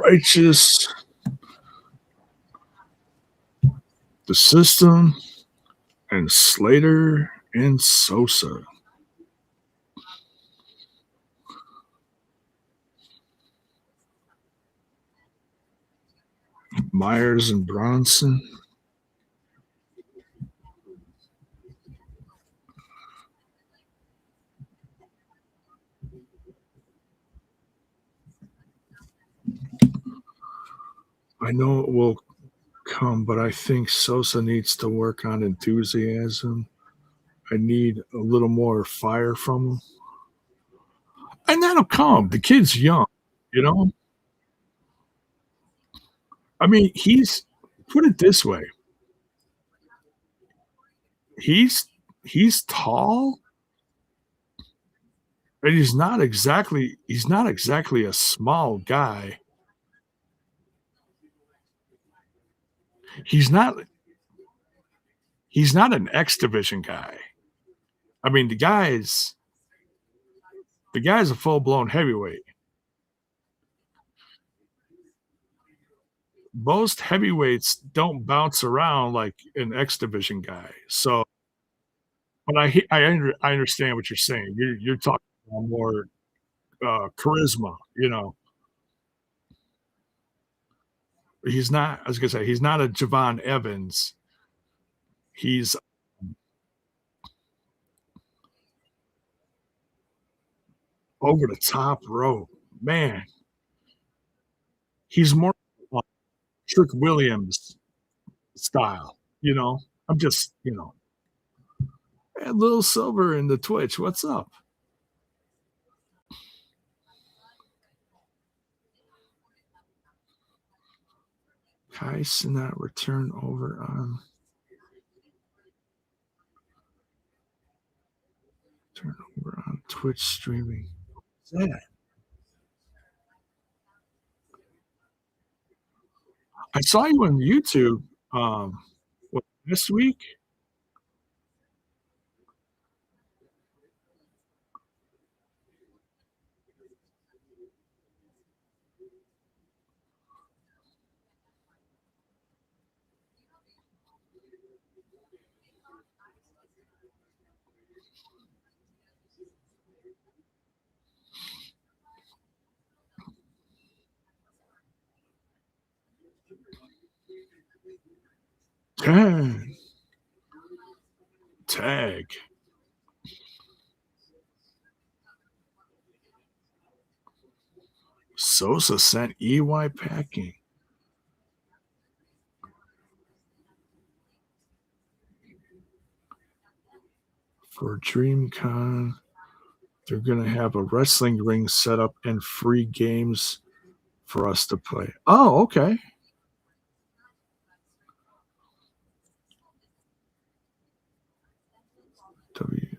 Righteous, the System, and Slater and Sosa. Myers and Bronson. I know it will come, but I think Sosa needs to work on enthusiasm. I need a little more fire from him. And that'll come. The kid's young, you know? I mean, he's put it this way. He's he's tall, and he's not exactly a small guy. He's not he's not an X division guy. I mean, the guy's a full-blown heavyweight. Most heavyweights don't bounce around like an X division guy. So, but I understand what you're saying. You're talking about more charisma. He's not. I was gonna say he's not a Javon Evans. He's over the top rope, man. He's more like Trick Williams style. I'm just hey, Little Silver in the Twitch. What's up? Kai Sinat return over on Twitch streaming. What's that? I saw you on YouTube. What, this week? Dang. Tag. Sosa sent EY packing. For DreamCon, they're going to have a wrestling ring set up and free games for us to play. Oh, okay.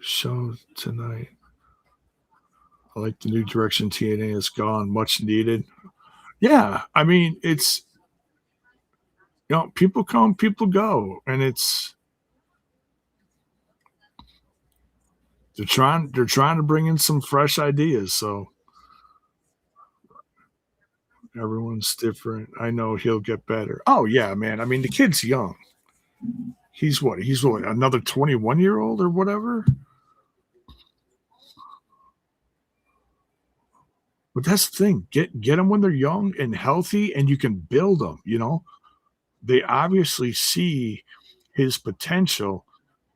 Show tonight. I like the new direction TNA has gone. Much needed. Yeah, I mean, it's people come, people go, and they're trying to bring in some fresh ideas. So everyone's different. I know he'll get better. Oh yeah, man. I mean, the kid's young. He's what? He's what? Another 21-year-old or whatever. But that's the thing. Get them when they're young and healthy, and you can build them. They obviously see his potential,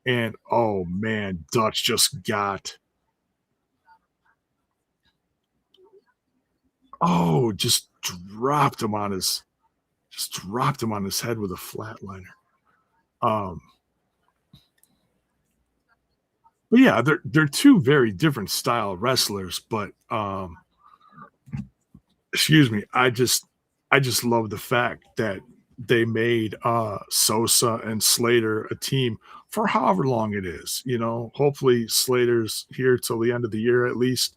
and oh man, Dutch just got just dropped him on his head with a flatliner. Um, but yeah, they're two very different style wrestlers, but excuse me, I just love the fact that they made Sosa and Slater a team for however long it is. Hopefully Slater's here till the end of the year at least.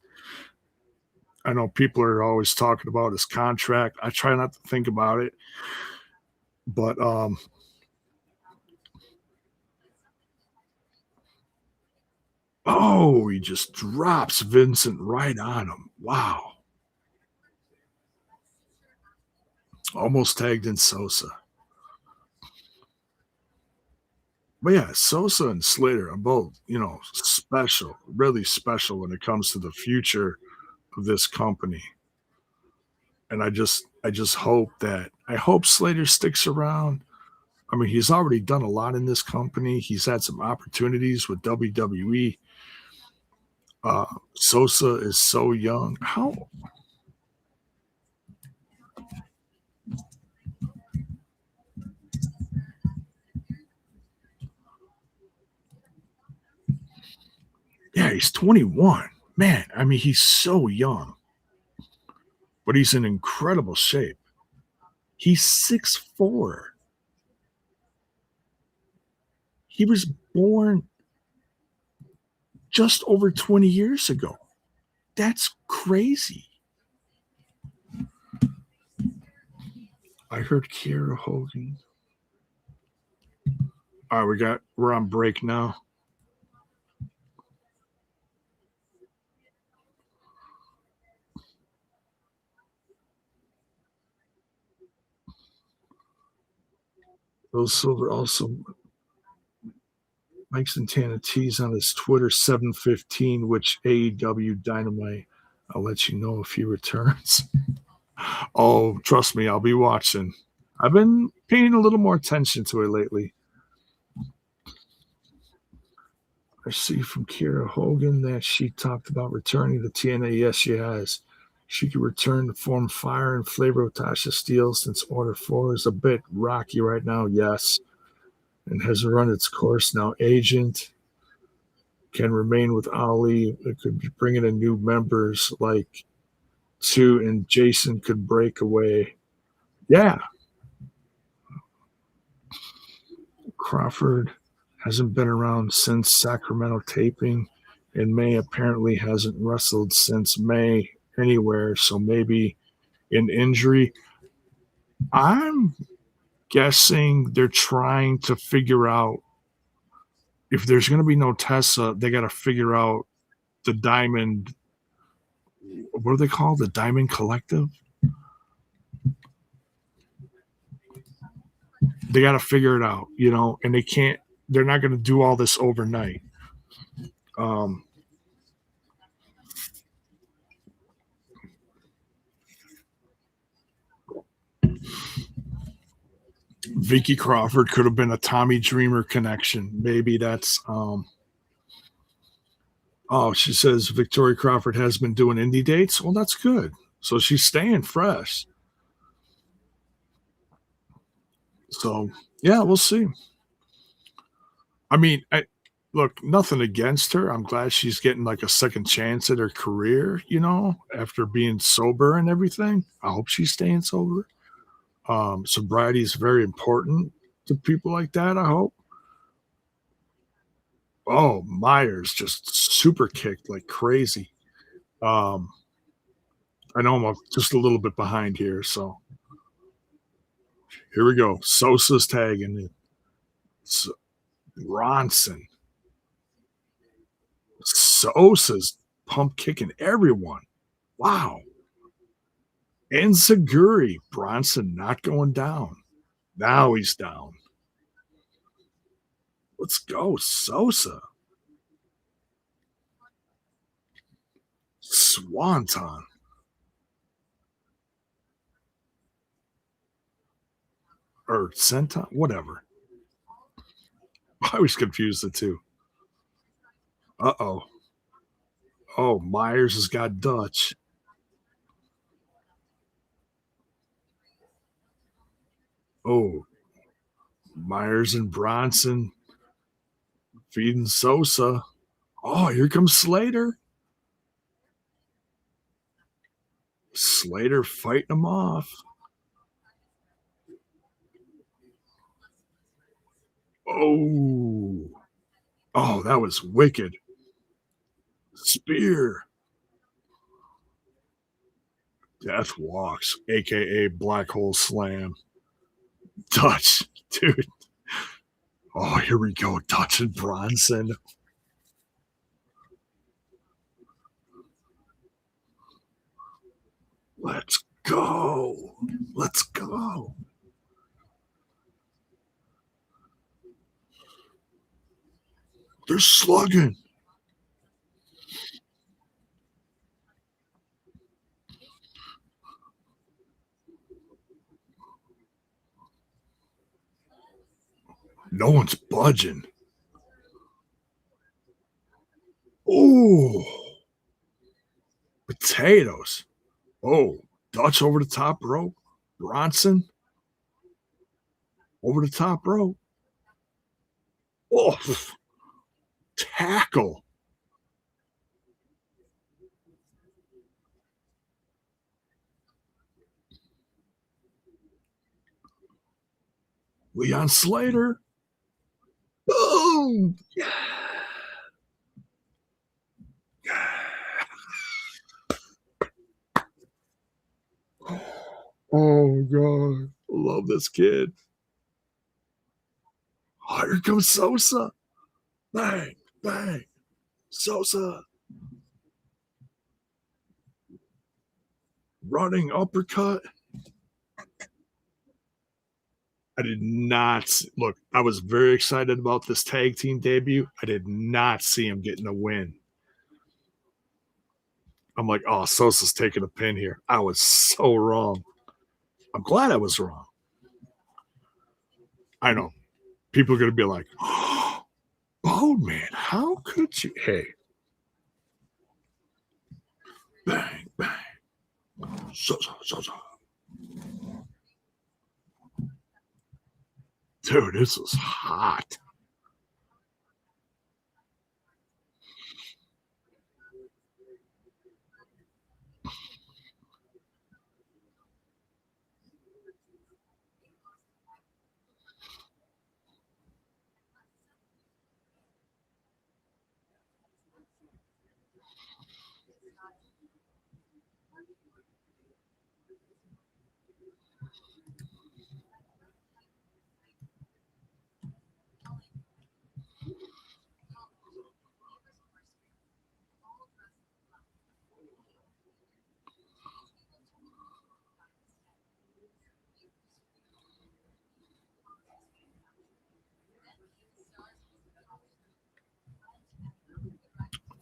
I know people are always talking about his contract. I try not to think about it, but he just drops Vincent right on him. Wow. Almost tagged in Sosa. But yeah, Sosa and Slater are both, special, really special when it comes to the future of this company. And I just hope Slater sticks around. I mean, he's already done a lot in this company. He's had some opportunities with WWE. Sosa is so young. How? Yeah, he's 21. Man, I mean, he's so young, but he's in incredible shape. He's 6'4". He was born just over 20 years ago. That's crazy. I heard Kiera Hogan. All right, we're on break now. Those Silver also Mike Santana teased on his Twitter 7:15, which AEW Dynamite. I'll let you know if he returns. Oh, trust me, I'll be watching. I've been paying a little more attention to it lately. I see from Kiera Hogan that she talked about returning to TNA. Yes, she has. She could return to form Fire and Flavor with Tasha Steele since Order 4 is a bit rocky right now. Yes. And has run its course now. Agent can remain with Ali. It could be bringing in new members like two, and Jason could break away. Yeah. Crawford hasn't been around since Sacramento taping, and May apparently hasn't wrestled since May anywhere. So maybe an injury. I'm guessing they're trying to figure out if there's going to be no Tessa, they got to figure out the Diamond. What are they called? The Diamond Collective? They got to figure it out, and they're not going to do all this overnight. Um, Vicky Crawford could have been a Tommy Dreamer connection. Maybe that's. Oh, she says Victoria Crawford has been doing indie dates. Well, that's good. So she's staying fresh. So yeah, we'll see. I mean, look, nothing against her. I'm glad she's getting like a second chance at her career, after being sober and everything. I hope she's staying sober. Sobriety is very important to people like that, I hope. Oh, Myers just super kicked like crazy. Um, I know I'm just a little bit behind here, so here we go. Sosa's tagging it. Bronson. Sosa's pump kicking everyone. Wow. And Saguri. Bronson not going down. Now he's down. Let's go, Sosa. Swanton. Or Senton, whatever. I always confuse the two. Uh-oh. Oh, Myers has got Dutch. Oh, Myers and Bronson feeding Sosa. Oh, here comes Slater. Slater fighting him off. Oh. Oh, that was wicked. Spear. Death walks, aka Black Hole Slam. Dutch, dude. Oh, here we go. Dutch and Bronson. Let's go. Let's go. They're slugging. No one's budging. Oh, potatoes. Oh, Dutch over the top rope. Bronson over the top rope. Oh, tackle. Leon Slater. Boom. Yeah. Oh, God. Love this kid. Oh, here comes Sosa. Bang, bang. Sosa. Running uppercut. I did not look. I was very excited about this tag team debut. I did not see him getting a win. I'm like, oh, Sosa's taking a pin here. I was so wrong. I'm glad I was wrong. I know. People are going to be like, oh, man, how could you? Hey. Bang, bang. Sosa. Dude, this was hot.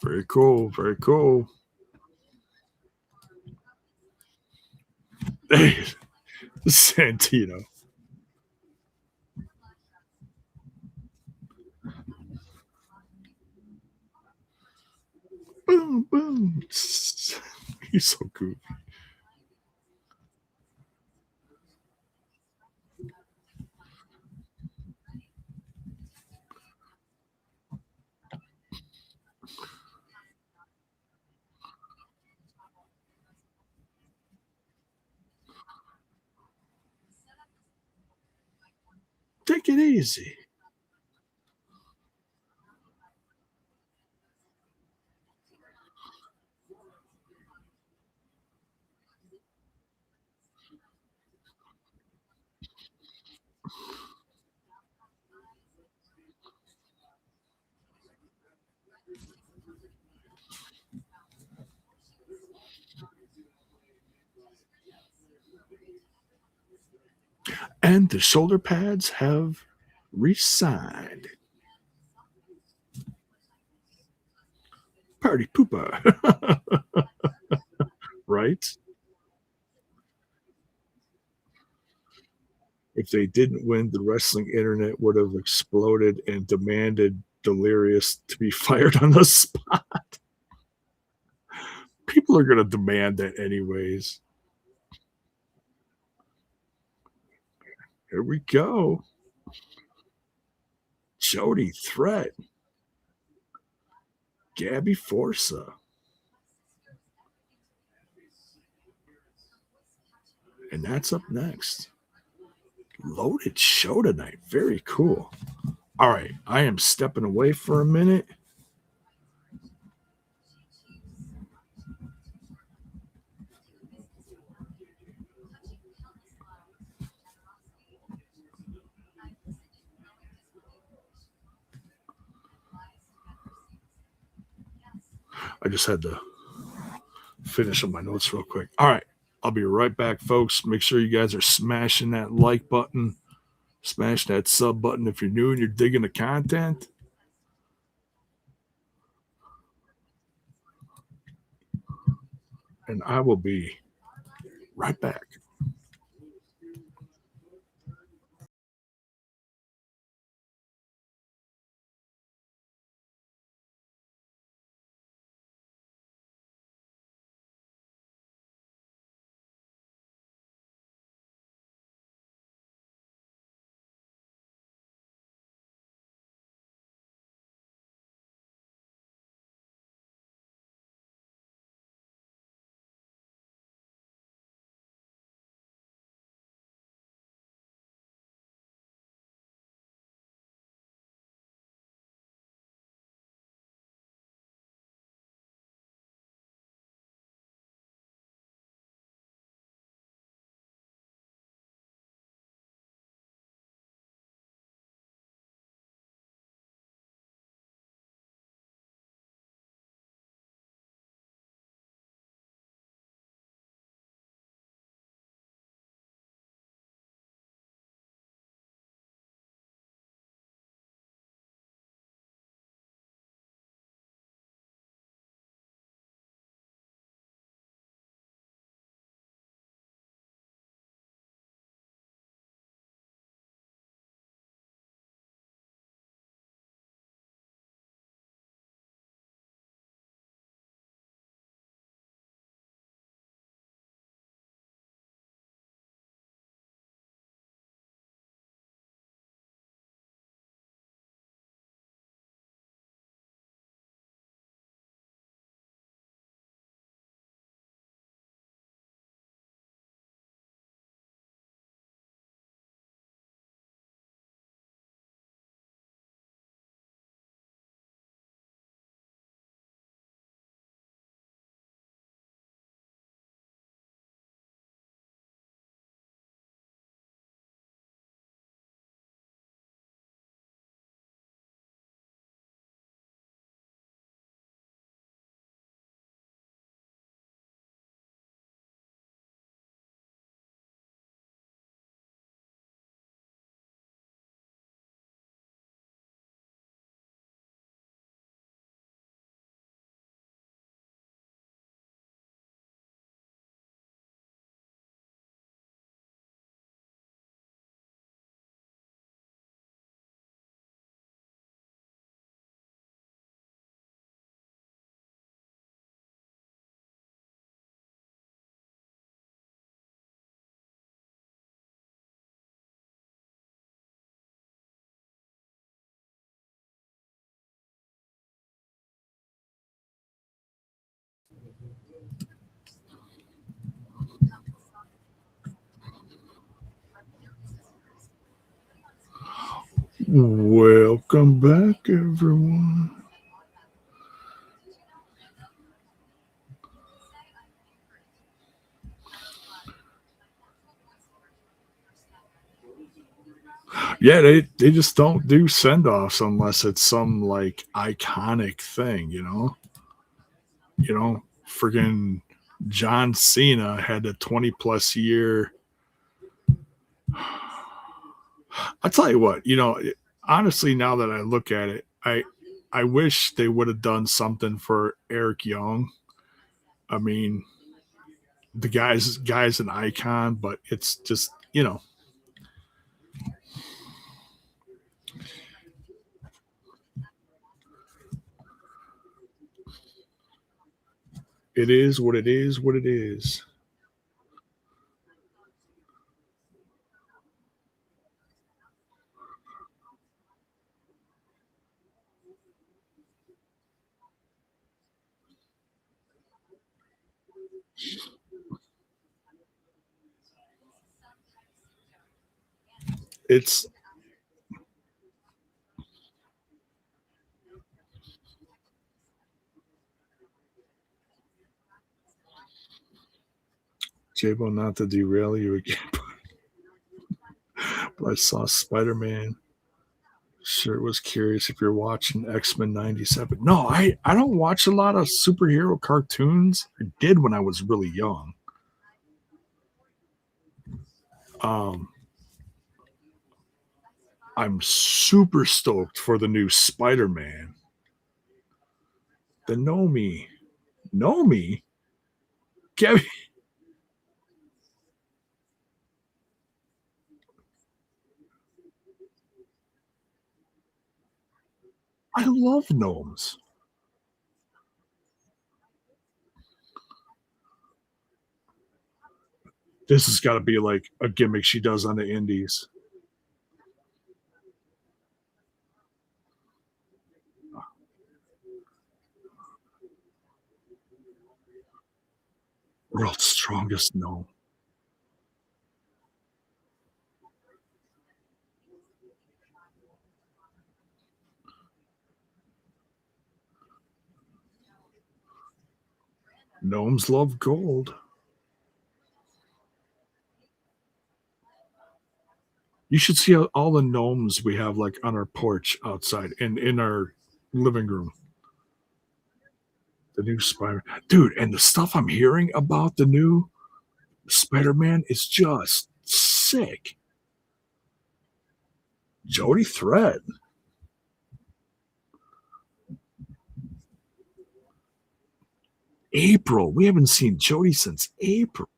Very cool. Very cool. Hey, Santino. Boom, boom. He's so goofy. Take it easy. And the shoulder pads have re-signed. Party pooper. Right? If they didn't win, the wrestling internet would have exploded and demanded Delirious to be fired on the spot. People are going to demand that anyways. Here we go. Jody Threat. Gabby Forza. And that's up next. Loaded show tonight. Very cool. All right. I am stepping away for a minute. I just had to finish up my notes real quick. All right. I'll be right back, folks. Make sure you guys are smashing that like button, smash that sub button if you're new and you're digging the content. And I will be right back. Welcome back, everyone. Yeah, they just don't do send offs unless it's some like iconic thing, you know. Friggin' John Cena had a 20+ year. I'll tell you what, honestly, now that I look at it, I wish they would have done something for Eric Young. I mean, the guy's an icon, but it's just, it is what it is, what it is. It's J-Bone, not to derail you again, but I saw Spider-Man. Sure was curious if you're watching X-Men 97. No, I don't watch a lot of superhero cartoons. I did when I was really young. Um, I'm super stoked for the new Spider-Man. The Know Me, Gabby. I love gnomes. This has got to be like a gimmick she does on the indies. World's strongest gnome. Gnomes love gold. You should see all the gnomes we have like on our porch outside and in our living room. The new Spider, dude, and the stuff I'm hearing about the new Spider-Man is just sick. Jody Thread. April. We haven't seen Jody since April.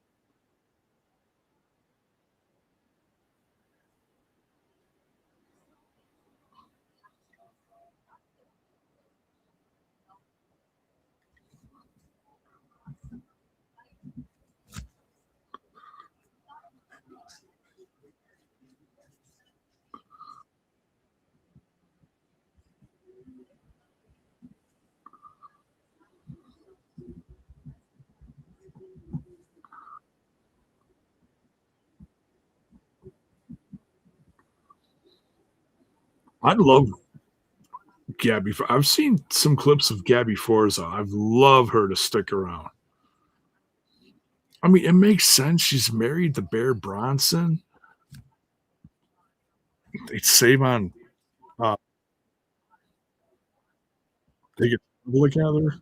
I love Gabby. I've seen some clips of Gabby Forza. I love her to stick around. I mean, it makes sense. She's married to Bear Bronson. They save on. Uh, they get together.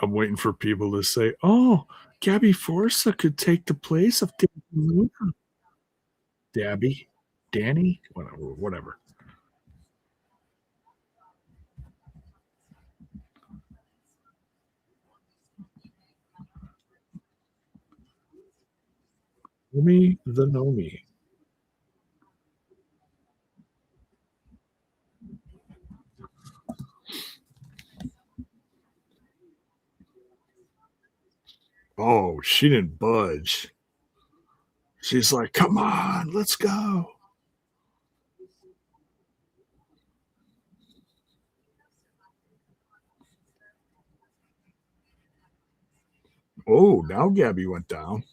I'm waiting for people to say, "Oh, Gabby Forza could take the place of Dabby, Danny, whatever." Me, the know me. Oh, she didn't budge. She's like, "Come on, let's go." Oh, now Gabby went down.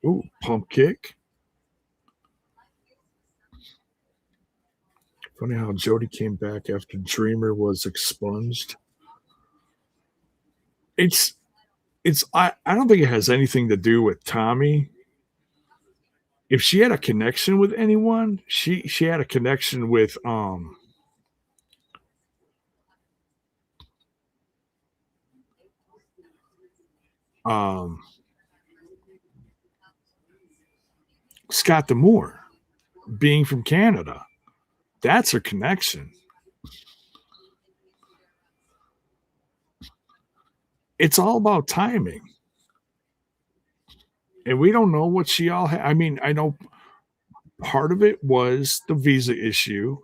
Ooh, pump kick. Funny how Jody came back after Dreamer was expunged. It's I don't think it has anything to do with Tommy. If she had a connection with anyone, she had a connection with um Scott Demore, being from Canada. That's her connection. It's all about timing. And we don't know what she all I mean, I know part of it was the visa issue.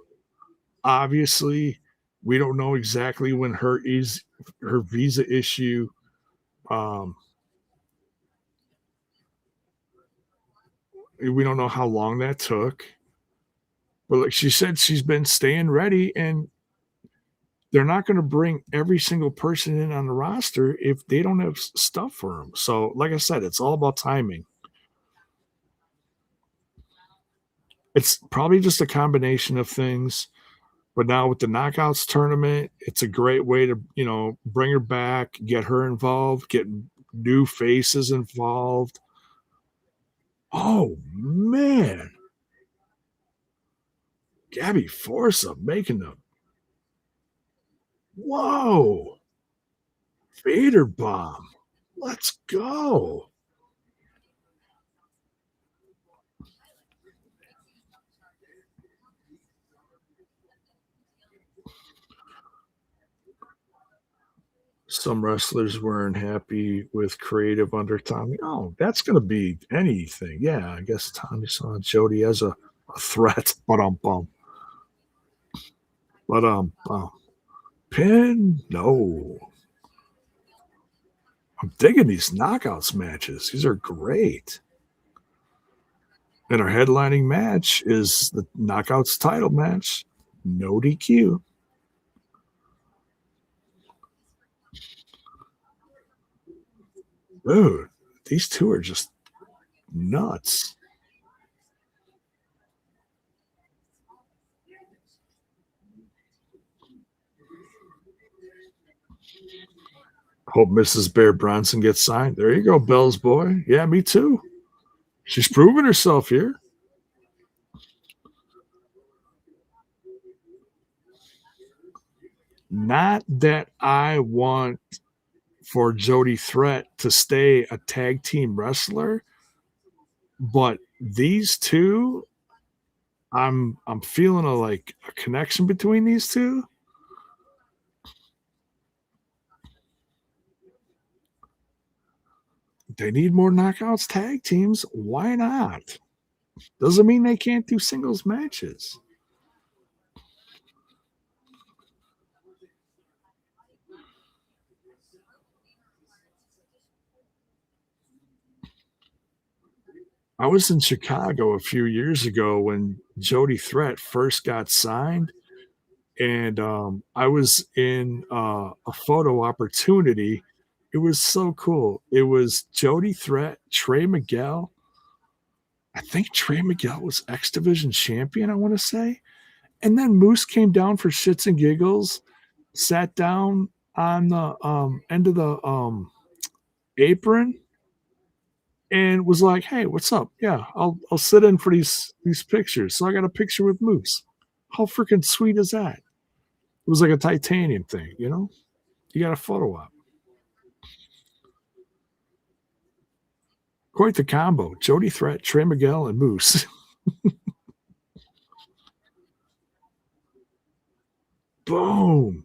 Obviously, we don't know exactly when her visa issue um we don't know how long that took. But like she said, she's been staying ready, and they're not going to bring every single person in on the roster if they don't have stuff for them. So, like I said, it's all about timing. It's probably just a combination of things. But now with the knockouts tournament, it's a great way to, bring her back, get her involved, get new faces involved. Oh man. Gabby Forza making the whoa Vader bomb. Let's go. Some wrestlers weren't happy with creative under Tommy. Oh, that's going to be anything. Yeah, I guess Tommy saw Jody as a threat. But pin? No. I'm digging these knockouts matches. These are great. And our headlining match is the knockouts title match. No DQ. Dude, these two are just nuts. Hope Mrs. Bear Bronson gets signed. There you go, Bell's boy. Yeah, me too. She's proven herself here. Not that I want for Jody Threat to stay a tag team wrestler, but these two, I'm feeling a connection between these two. They need more knockouts tag teams. Why not? Doesn't mean they can't do singles matches. I was in Chicago a few years ago when Jody Threat first got signed, and I was in a photo opportunity. It was so cool. It was Jody Threat, Trey Miguel. I think Trey Miguel was X Division champion, I want to say. And then Moose came down for shits and giggles, sat down on the end of the apron, and was like, "Hey, what's up? Yeah, I'll sit in for these pictures." So I got a picture with Moose. How freaking sweet is that? It was like a titanium thing, you know? You got a photo op. Quite the combo. Jody Threat, Trey Miguel, and Moose. Boom.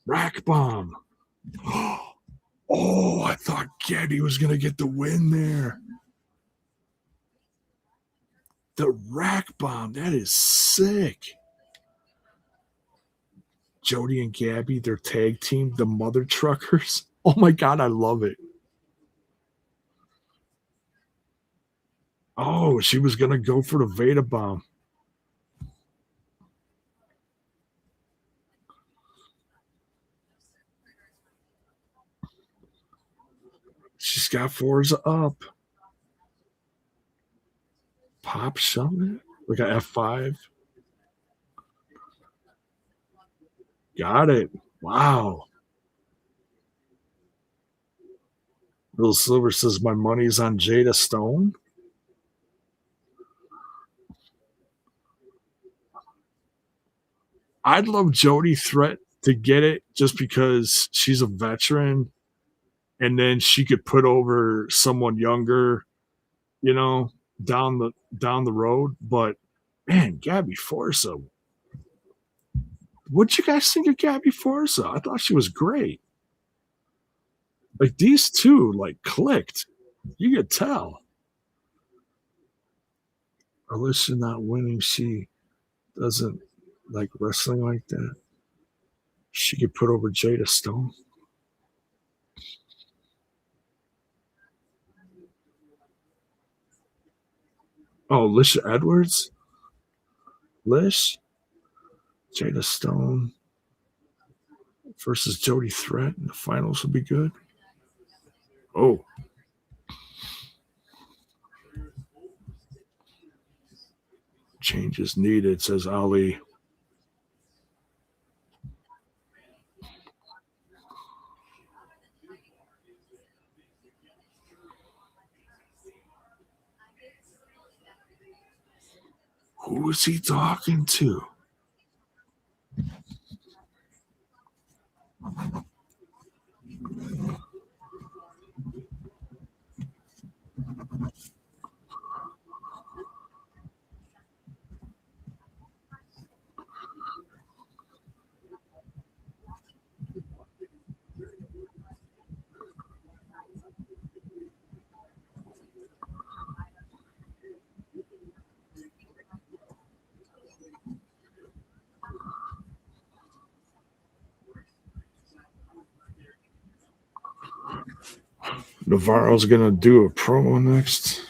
Rack bomb. Oh, I thought Getty was going to get the win there. The rack bomb. That is sick. Jody and Gabby, their tag team, the Mother Truckers. Oh my God, I love it. Oh, she was going to go for the Veda bomb. She's got Forza up. Pop something? Like a F5. Got it. Wow. Bill Silver says my money's on Jada Stone. I'd love Jody Threat to get it just because she's a veteran and then she could put over someone younger, you know, down the road. But man, Gabby Forza. What'd you guys think of Gabby Forza? I thought she was great. Like these two like clicked. You could tell. Alicia not winning, she doesn't like wrestling like that. She could put over Jada Stone. Oh, Alicia Edwards? Lish? Jada Stone versus Jody Threat in the finals would be good. Oh, changes needed, says Ali. Who is he talking to? Navarro's gonna do a promo next.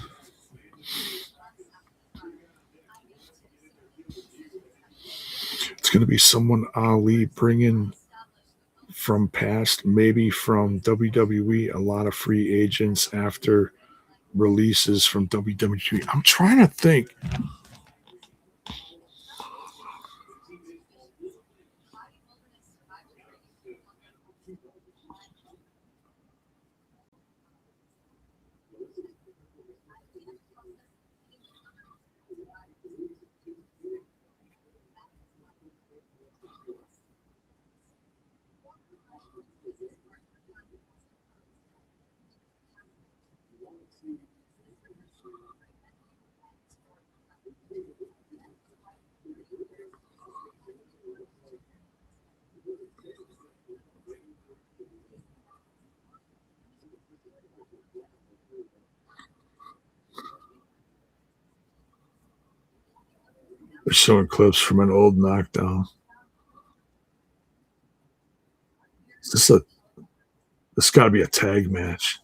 It's gonna be someone Ali bringing from past, maybe from WWE, a lot of free agents after releases from WWE. I'm trying to think. They're showing clips from an old knockdown. This got to be a tag match.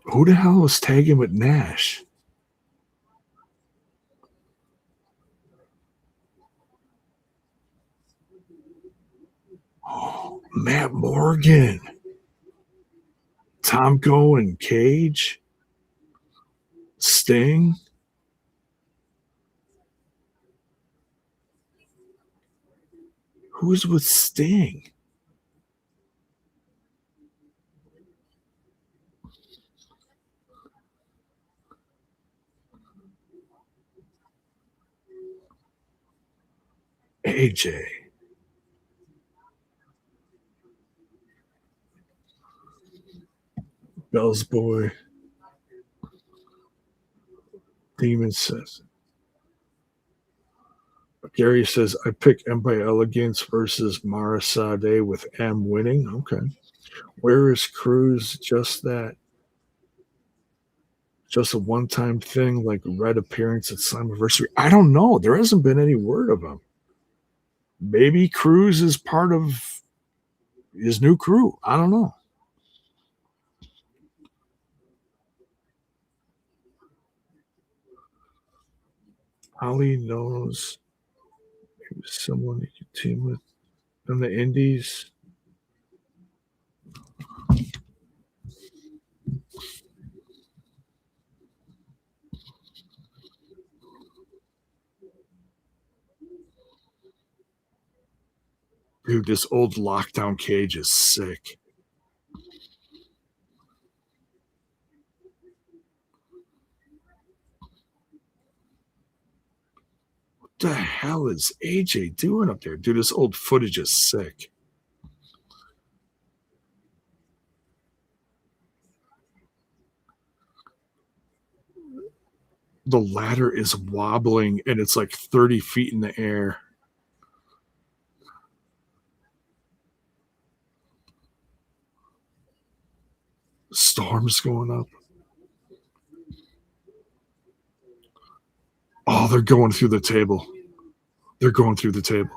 Who the hell was tagging with Nash? Oh, Matt Morgan, Tomko and Cage, Sting. Who's with Sting? AJ. Bell's boy. Demon says. Gary says, I pick Empire Elegance versus Mara Sade with M winning. Okay. Where is Cruz? Just a one-time thing, like red appearance at Slammiversary? I don't know. There hasn't been any word of him. Maybe Cruz is part of his new crew. I don't know. Ali knows someone he could team with in the Indies. Dude, this old lockdown cage is sick. What the hell is AJ doing up there? Dude, this old footage is sick. The ladder is wobbling and it's like 30 feet in the air. Storm's going up. Oh, they're going through the table. They're going through the table.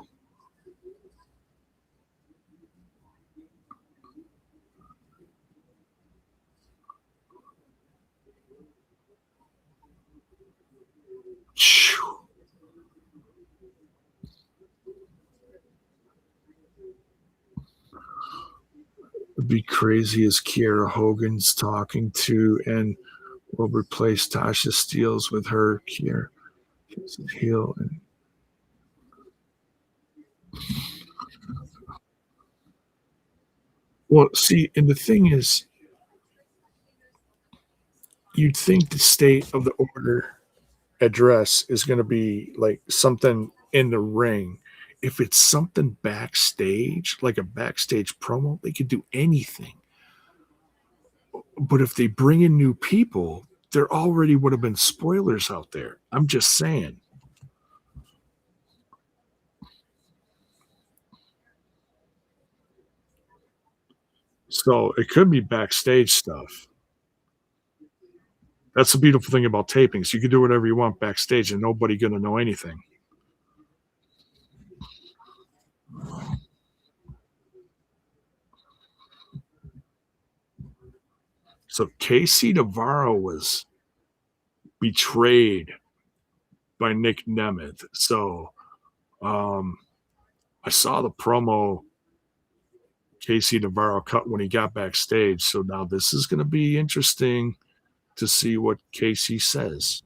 It'd be crazy as Kiera Hogan's talking to and will replace Tasha Steelz with her. Kiera heel and well, see, and the thing is, you'd think the state of the order address is going to be like something in the ring. If it's something backstage, like a backstage promo, they could do anything. But if they bring in new people, there already would have been spoilers out there. I'm just saying. So it could be backstage stuff. That's the beautiful thing about tapings. You can do whatever you want backstage and nobody gonna know anything. So Casey Navarro was betrayed by Nick Nemeth. So um, I saw the promo Casey Navarro cut when he got backstage. So now this is going to be interesting to see what Casey says.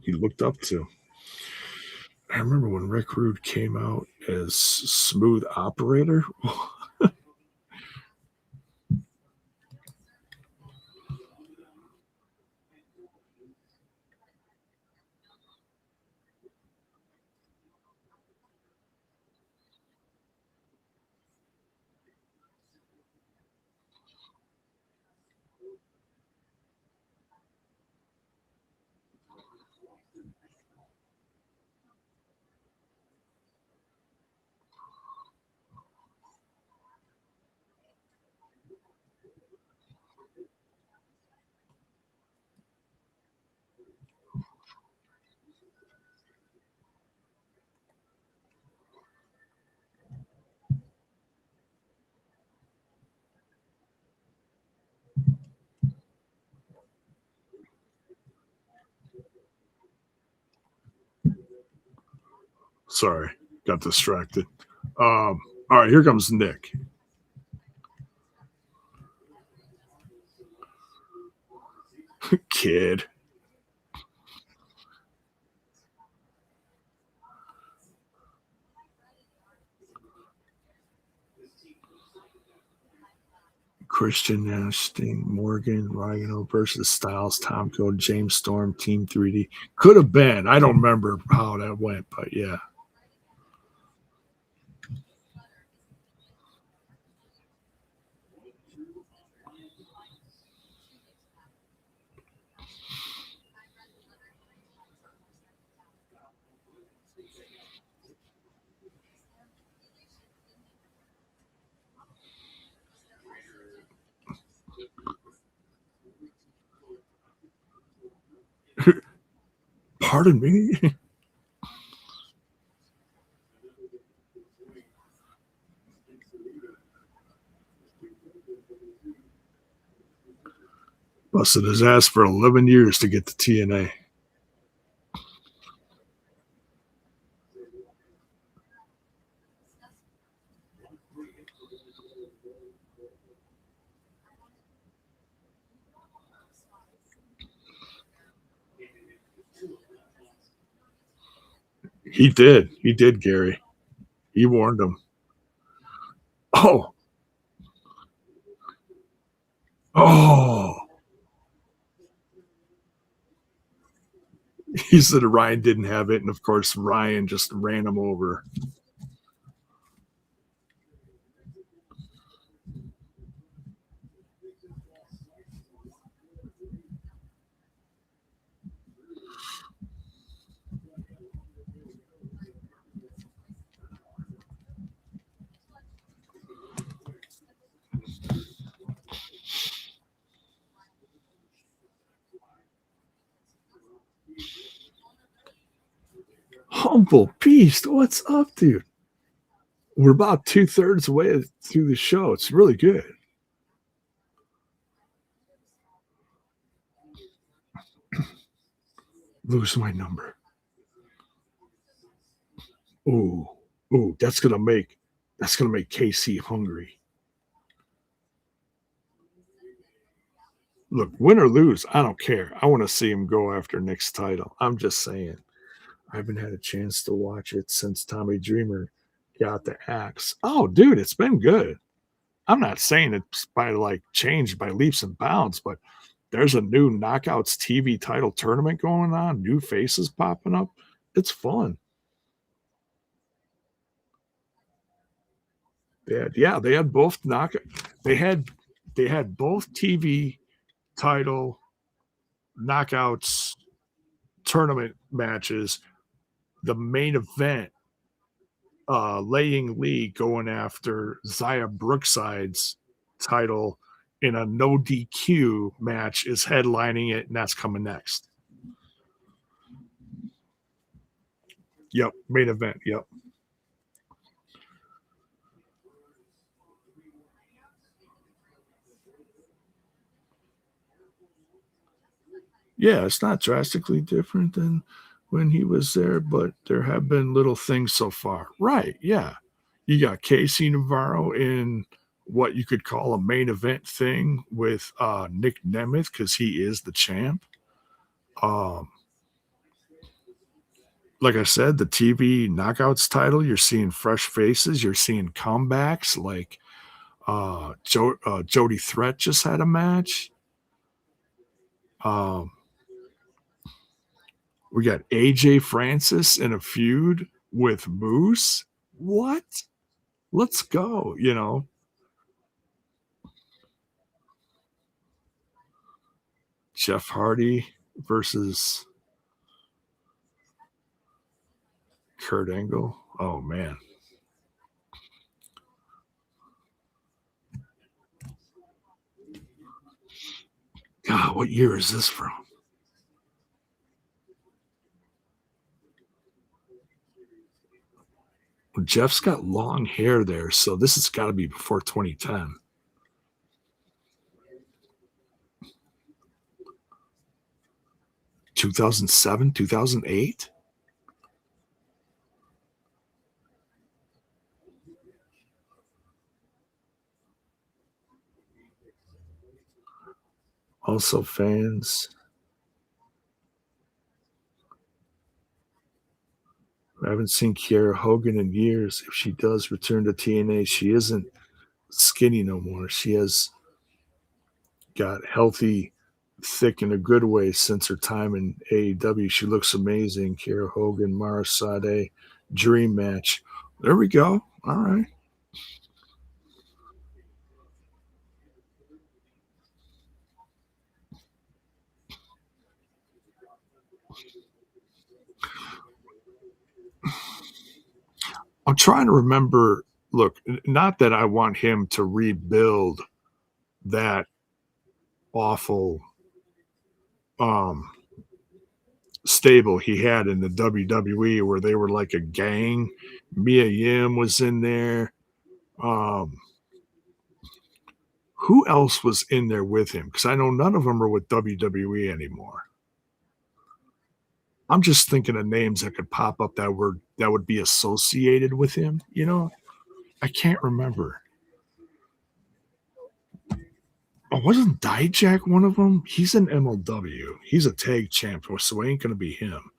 He looked up to. I remember when Rick Rude came out as Smooth Operator. Sorry, got distracted. All right, here comes Nick. Kid. Christian Nash, Sting, Morgan, Rhino versus Styles, Tom Code, James Storm, Team 3D. Could have been. I don't remember how that went, but yeah. Pardon me? Busted his ass for 11 years to get to TNA. He did. He did, Gary. He warned him. Oh, oh. He said Ryan didn't have it, and of course Ryan just ran him over. Humble Beast, what's up, dude? We're about 2/3 way through the show. It's really good. Lose my number. Ooh, ooh, that's gonna make KC hungry. Look, win or lose, I don't care. I want to see him go after Nick's title. I'm just saying. I haven't had a chance to watch it since Tommy Dreamer got the axe. Oh, dude, it's been good. I'm not saying it's by like changed by leaps and bounds, but there's a new Knockouts TV title tournament going on, new faces popping up. It's fun. They had both they had they had both TV title knockouts tournament matches. The main event, Laying Lee going after Zaya Brookside's title in a no DQ match is headlining it, and that's coming next. Yep, main event. Yep. Yeah, it's not drastically different than when he was there, but there have been little things so far. Right. Yeah. You got Casey Navarro in what you could call a main event thing with Nick Nemeth because he is the champ. Um, like I said, the TV knockouts title, you're seeing fresh faces, you're seeing comebacks like Jody Threat just had a match. Um, we got AJ Francis in a feud with Moose. What? Let's go. Jeff Hardy versus Kurt Angle. Oh man. God, what year is this from? Well, Jeff's got long hair there, so this has got to be before 2010. 2007, 2008? Also, fans, I haven't seen Kiera Hogan in years. If she does return to TNA, she isn't skinny no more. She has got healthy, thick in a good way since her time in AEW. She looks amazing. Kiera Hogan, Mara Sade, dream match. There we go. All right. I'm trying to remember. Look, not that I want him to rebuild that awful um stable he had in the WWE where they were like a gang. Mia Yim was in there. Um, who else was in there with him? Because I know none of them are with WWE anymore. I'm just thinking of names that could pop up that would be associated with him. I can't remember. Oh, wasn't Dijak one of them? He's in MLW. He's a tag champ, so it ain't gonna be him.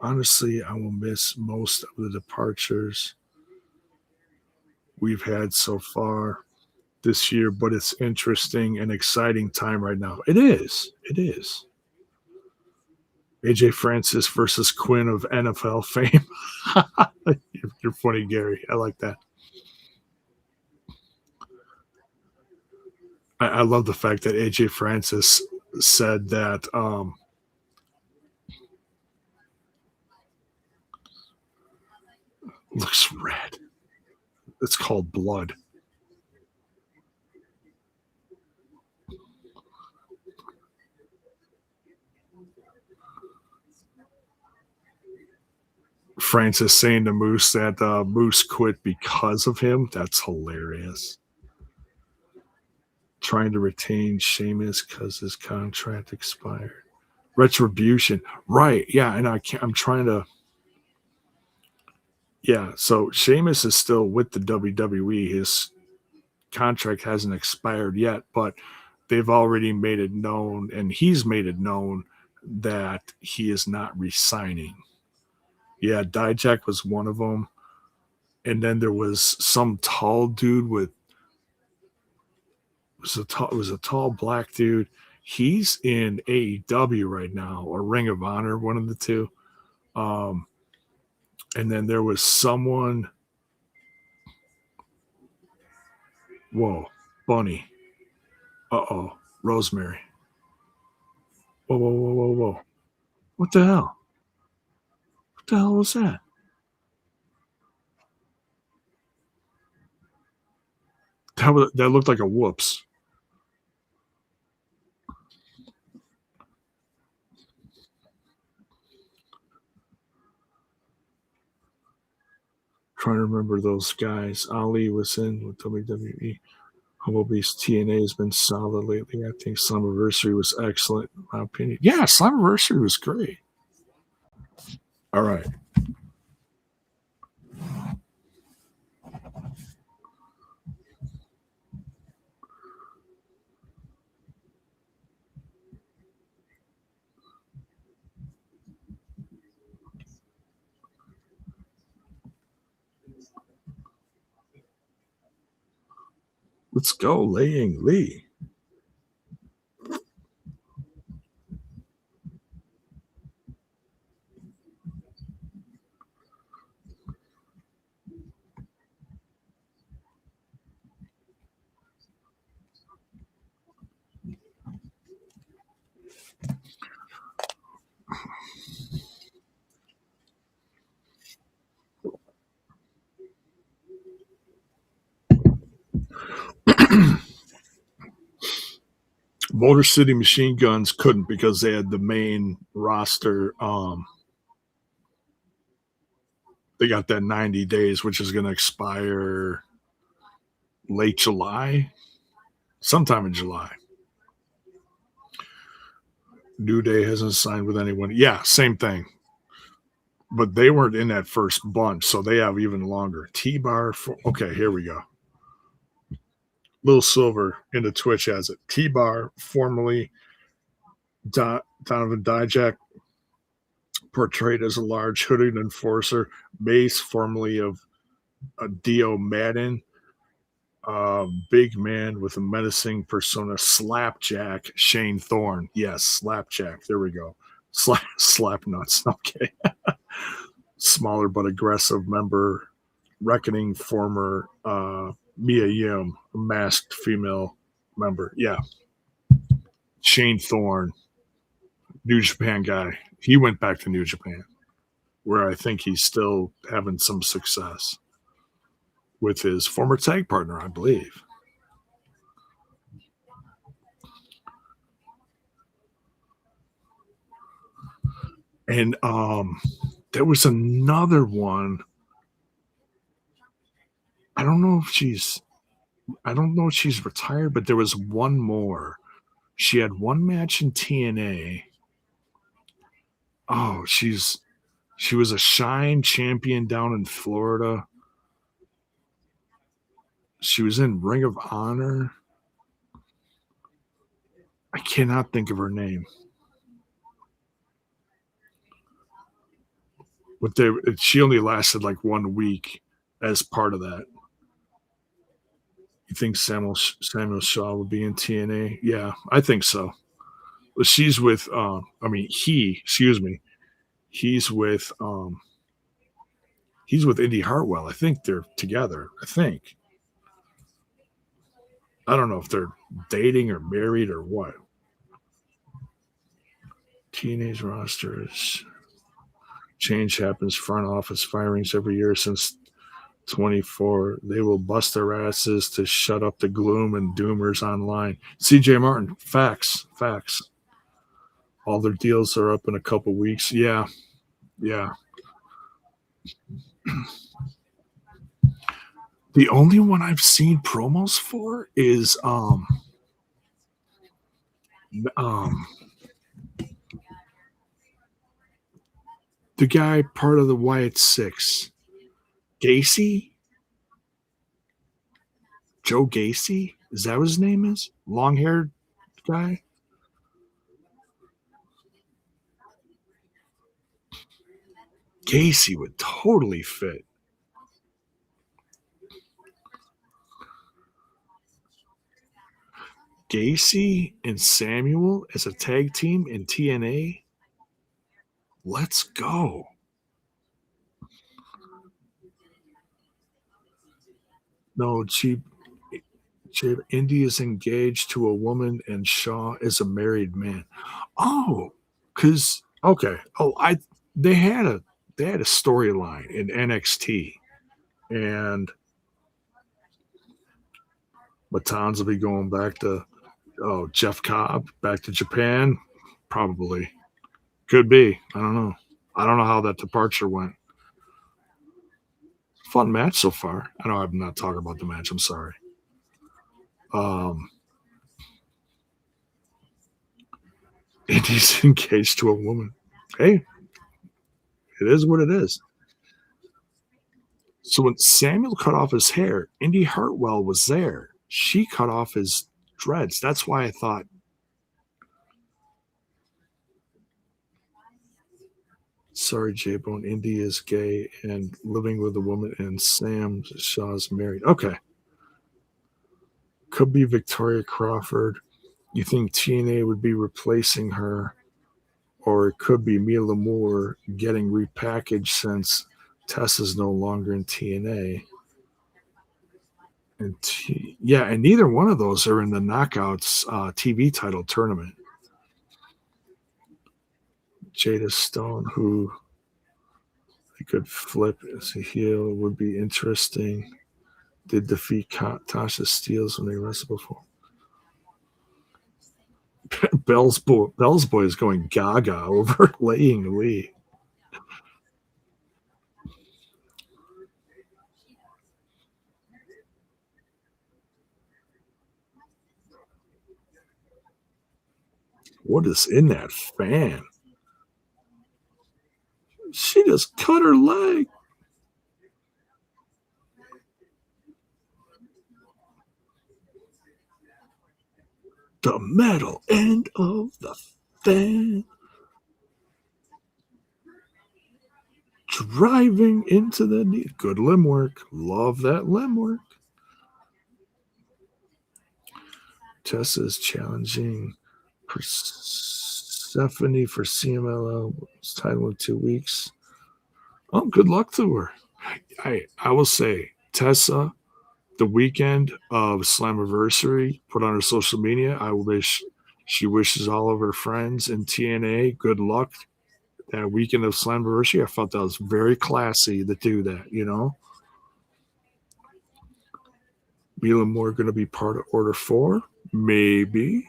Honestly, I will miss most of the departures we've had so far this year, but it's interesting and exciting time right now. It is. It is. AJ Francis versus Quinn of NFL fame. You're funny, Gary. I like that. I love the fact that AJ Francis said that looks red. It's called blood. Francis saying to Moose that Moose quit because of him. That's hilarious. Trying to retain Sheamus because his contract expired. Retribution. Right. Yeah. And I'm trying to. Yeah, so Sheamus is still with the WWE. His contract hasn't expired yet, but they've already made it known, and he's made it known that he is not resigning. Yeah, Dijak was one of them, and then there was some tall dude with it was a tall black dude. He's in AEW right now, or Ring of Honor, one of the two. Um, and then there was someone. Whoa, Bunny. Uh-oh, Rosemary. Whoa, whoa, whoa, whoa, whoa. What the hell? What the hell was that? That looked like a whoops. Trying to remember those guys. Ali was in with WWE. Humblebee's TNA has been solid lately. I think Slammiversary was excellent, in my opinion. Yeah, Slammiversary was great. All right. Let's go, Laying Lee. Motor City Machine Guns couldn't because they had the main roster. They got that 90 days, which is going to expire late July, sometime in July. New Day hasn't signed with anyone. Yeah, same thing. But they weren't in that first bunch, so they have even longer. T-Bar. Okay, here we go. Little Silver into Twitch has it. T-Bar, formerly Donovan Dijak, portrayed as a large hooded enforcer. Mace, formerly of Dio Madden, big man with a menacing persona. Slapjack, Shane Thorne. Yes, Slapjack. There we go. Slap nuts. Okay. Smaller but aggressive member. Reckoning, former Mia Yim, a masked female member. Yeah. Shane Thorne, New Japan guy. He went back to New Japan, where I think he's still having some success with his former tag partner, I believe. And there was another one. I don't know if she's retired, but there was one more. She had one match in TNA. Oh, she was a Shine champion down in Florida. She was in Ring of Honor. I cannot think of her name. But she only lasted like 1 week as part of that. You think Samuel Shaw would be in TNA? Yeah, I think so. But she's with excuse me, he's with Indy Hartwell. I think they're together. I think. I don't know if they're dating or married or what. TNA's rosters change happens. Front office firings every year since 24. They will bust their asses to shut up the gloom and doomers online. CJ Martin, facts. All their deals are up in a couple weeks. Yeah. The only one I've seen promos for is the guy part of the Wyatt Six. Gacy? Joe Gacy? Is that what his name is? Long-haired guy? Gacy would totally fit. Gacy and Samuel as a tag team in TNA? Let's go. No, Indy is engaged to a woman and Shaw is a married man. Oh, because okay. Oh, I they had a storyline in NXT, and Matanza will be going back to Jeff Cobb back to Japan. Probably could be. I don't know. I don't know how that departure went. Fun match so far. I know I'm not talking about the match. I'm sorry. Um, Indy's engaged to a woman. Hey, it is what it is. So when Samuel cut off his hair, Indy Hartwell was there. She cut off his dreads. That's why I thought, sorry, J-Bone, Indy is gay and living with a woman, and Sam Shaw's married. Okay. Could be Victoria Crawford. You think TNA would be replacing her, or it could be Mila Moore getting repackaged since Tess is no longer in TNA. And yeah, and neither one of those are in the Knockouts TV title tournament. Jada Stone, who they could flip as a heel, would be interesting. Did defeat Tasha Steelz when they wrestled before. Bell's boy is going gaga over Laying Lee. What is in that fan? She just cut her leg. The metal end of the fan. Driving into the knee. Good limb work. Love that limb work. Tessa's challenging Persephone for CMLL's title in 2 weeks. Oh, good luck to her. I will say, Tessa, the weekend of Slammiversary, put on her social media. I wish she wishes all of her friends in TNA good luck that weekend of Slammiversary. I felt that was very classy to do that, you know. Mila Moore going to be part of Order 4? Maybe.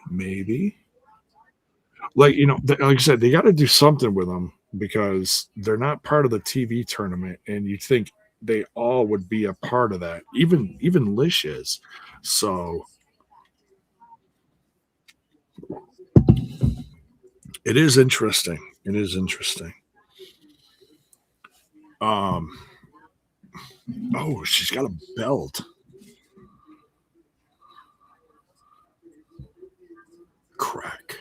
Like, you know, like I said, they got to do something with them because they're not part of the TV tournament, and you think they all would be a part of that. Even Lish is. So it is interesting. It is interesting. Oh, she's got a belt. Crack.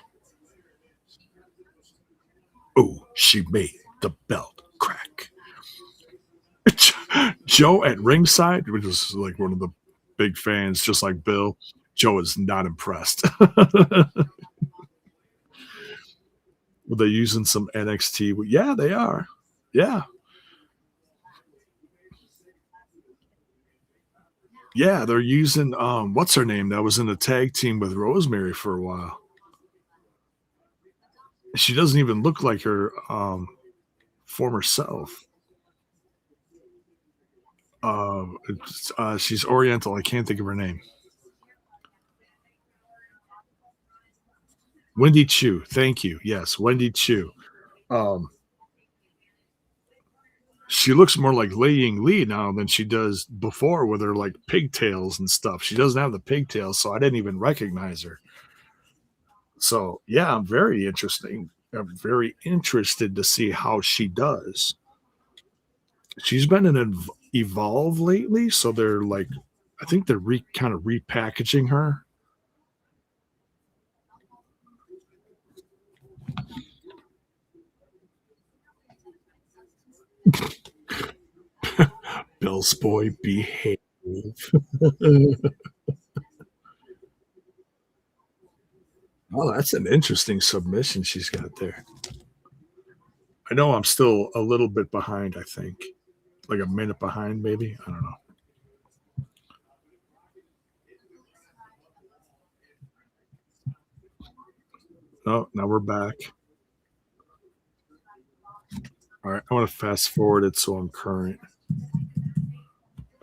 Oh, she made the belt crack. Joe at ringside, which is like one of the big fans, just like Bill. Joe is not impressed. Were they using some NXT? Yeah, they are. Yeah. Yeah, they're using what's her name that was in the tag team with Rosemary for a while. She doesn't even look like her former self. She's Oriental. I can't think of her name. Wendy Chu. Thank you. Yes, Wendy Chu. She looks more like Lei Ying Lee now than she does before with her like pigtails and stuff. She doesn't have the pigtails, so I didn't even recognize her. So yeah, I'm very interested to see how she does. She's been in Evolve lately, so they're like, I think they're kind of repackaging her. Bill's boy, behave. Oh, that's an interesting submission she's got there. I know I'm still a little bit behind, I think. Like a minute behind, maybe. I don't know. Oh, now we're back. All right. I want to fast forward it so I'm current.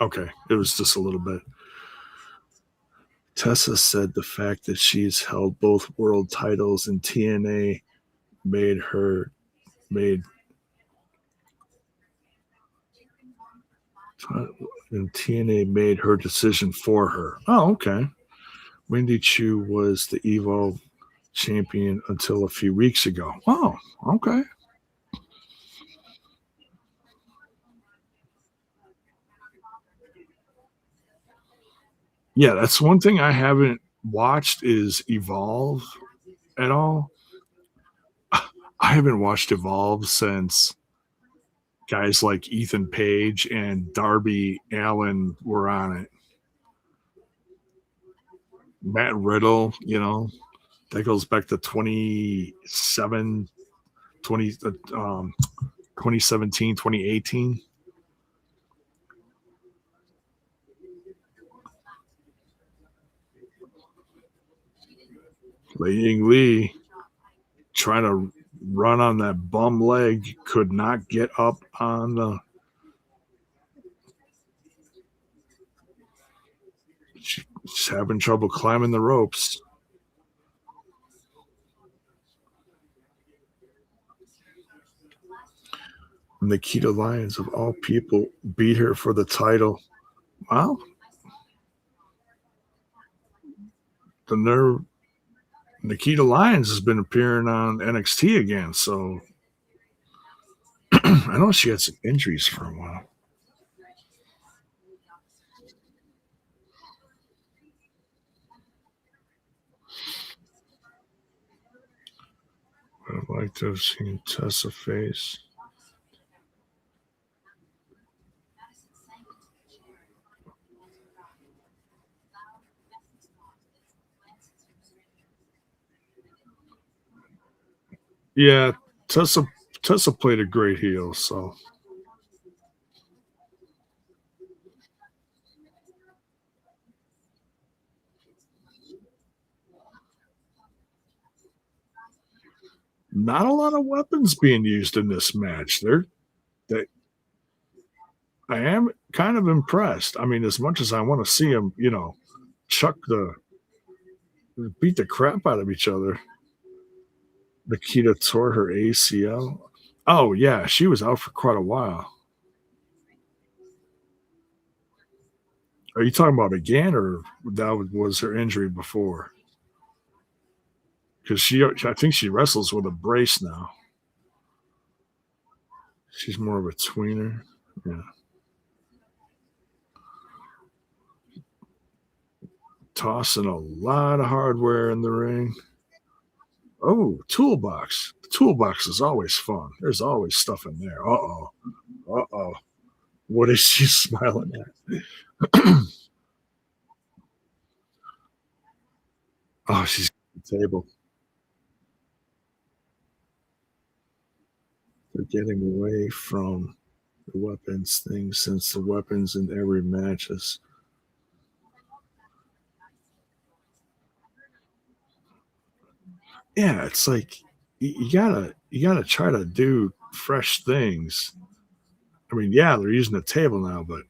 Okay. It was just a little bit. Tessa said the fact that she's held both world titles in TNA made her made and TNA made her decision for her. Oh, okay. Wendy Chu was the Evolve champion until a few weeks ago. Oh, okay. Yeah, that's one thing I haven't watched is Evolve at all. I haven't watched Evolve since guys like Ethan Page and Darby Allen were on it. Matt Riddle, that goes back to 20, 2017, 2018. Lei Ying Lee trying to run on that bum leg, could not get up on the. She's having trouble climbing the ropes. Nikita Lyons, of all people, beat her for the title. Wow. The nerve. Nikita Lyons has been appearing on NXT again, so I know she had some injuries for a while. I'd like to have seen Tessa face. Yeah, Tessa Tessa played a great heel, so not a lot of weapons being used in this match. They I am kind of impressed. I mean, as much as I want to see them, chuck the beat the crap out of each other. Nikita tore her ACL. Oh yeah, she was out for quite a while. Are you talking about again, or that was her injury before? Because I think she wrestles with a brace now. She's more of a tweener. Yeah, tossing a lot of hardware in the ring. Oh, toolbox. The toolbox is always fun. There's always stuff in there. Uh oh. Uh oh. What is she smiling at? Oh, she's at the table. They're getting away from the weapons thing since the weapons in every match is. Yeah, it's like you gotta try to do fresh things. I mean, yeah, they're using the table now, but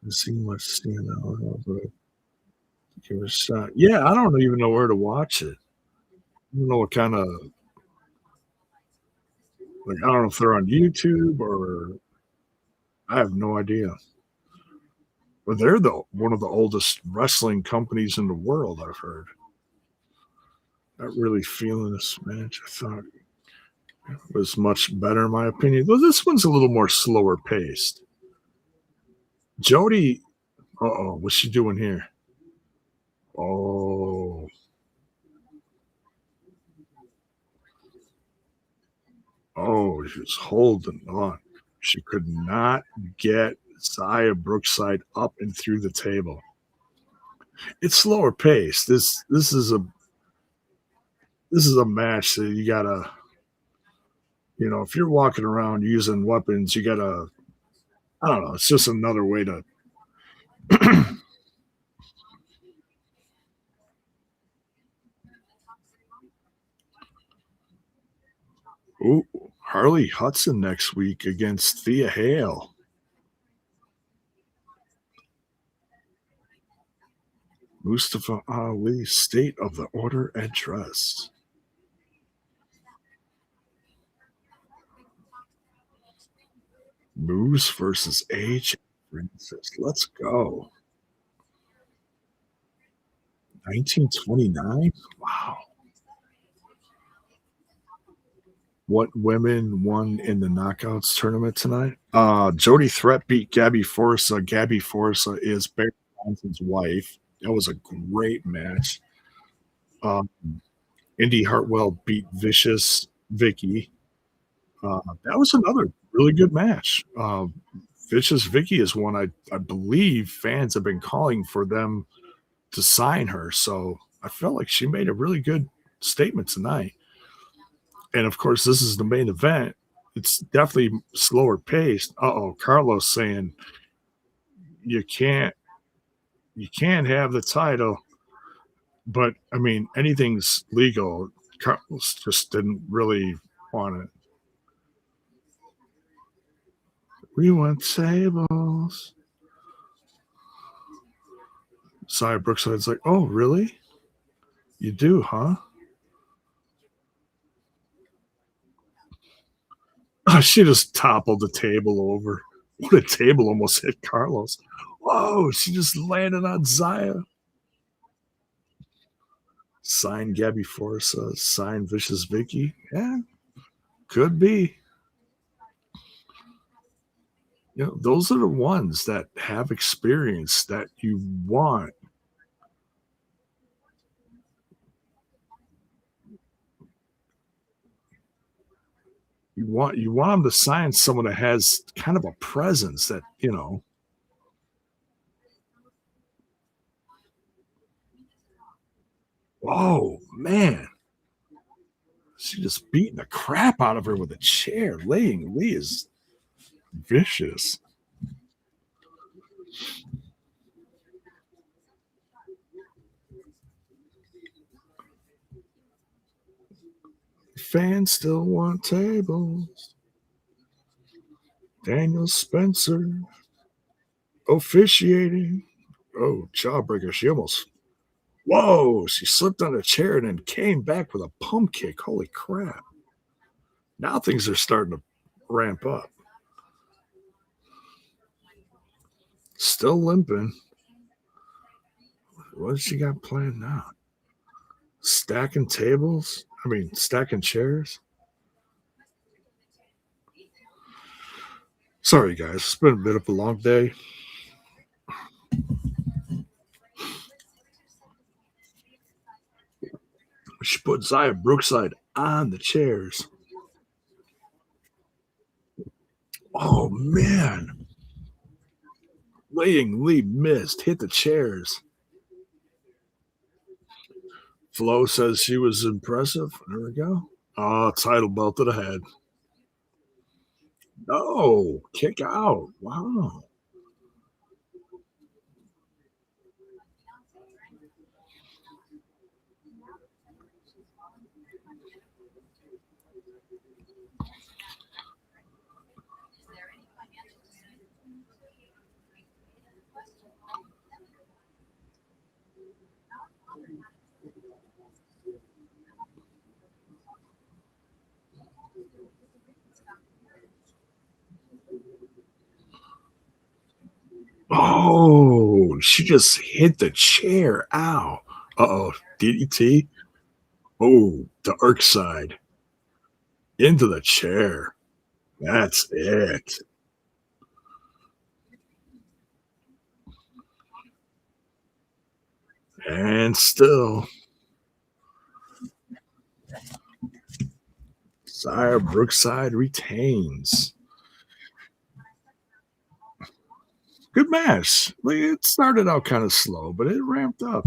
it seemed much stand out, but give it a shot. Yeah, I don't even know where to watch it. I don't know what kind of like I don't know if they're on YouTube or I have no idea. Well, they're the one of the oldest wrestling companies in the world, I've heard. Not really feeling this match. I thought it was much better in my opinion. Though this one's a little more slower paced. Jody, uh-oh, what's she doing here? Oh, oh, she was holding on. She could not get Zaya Brookside up and through the table. It's slower paced. This is a match that you gotta, if you're walking around using weapons, you gotta, I don't know, it's just another way to. Ooh, Harley Hudson next week against Thea Hale. Mustafa Ali, State of the Order address. Moose versus AJ Francis. Let's go. 1929? Wow. What women won in the knockouts tournament tonight? Jody Threat beat Gabby Forza. Gabby Forza is Barry Bonson's wife. That was a great match. Um, Indy Hartwell beat Vicious Vicky. That was another really good match. Vicious Vicky is one I believe fans have been calling for them to sign her. So I felt like she made a really good statement tonight. And of course, this is the main event. It's definitely slower paced. Uh-oh, Carlos saying you can't you can't have the title, but I mean anything's legal. Carlos just didn't really want it. We want tables. Sia Brookside's like, oh, really? You do, huh? Oh, she just toppled the table over. What a table almost hit Carlos. Whoa, she just landed on Zaya. Sign Gabby Forza, sign Vicious Vicky. Yeah, could be. Those are the ones that have experience that you want. You want them to sign someone that has kind of a presence that. Oh man, she just beating the crap out of her with a chair. Laying Lee is vicious. Fans still want tables. Daniel Spencer officiating. Oh, jawbreaker. She almost. Whoa, she slipped on a chair and then came back with a pump kick. Holy crap. Now things are starting to ramp up. Still limping. What does she got planned now? Stacking tables? I mean, stacking chairs? Sorry, guys. It's been a bit of a long day. She put Zaya Brookside on the chairs. Oh, man. Laying Lee missed, hit the chairs. Flo says she was impressive. There we go. Oh, title belt to the head. No, kick out. Wow. Oh, she just hit the chair. Ow. Uh-oh. DDT. Oh, the arc side. Into the chair. That's it. And still, Sire Brookside retains. Good match. Like, it started out kind of slow, but it ramped up.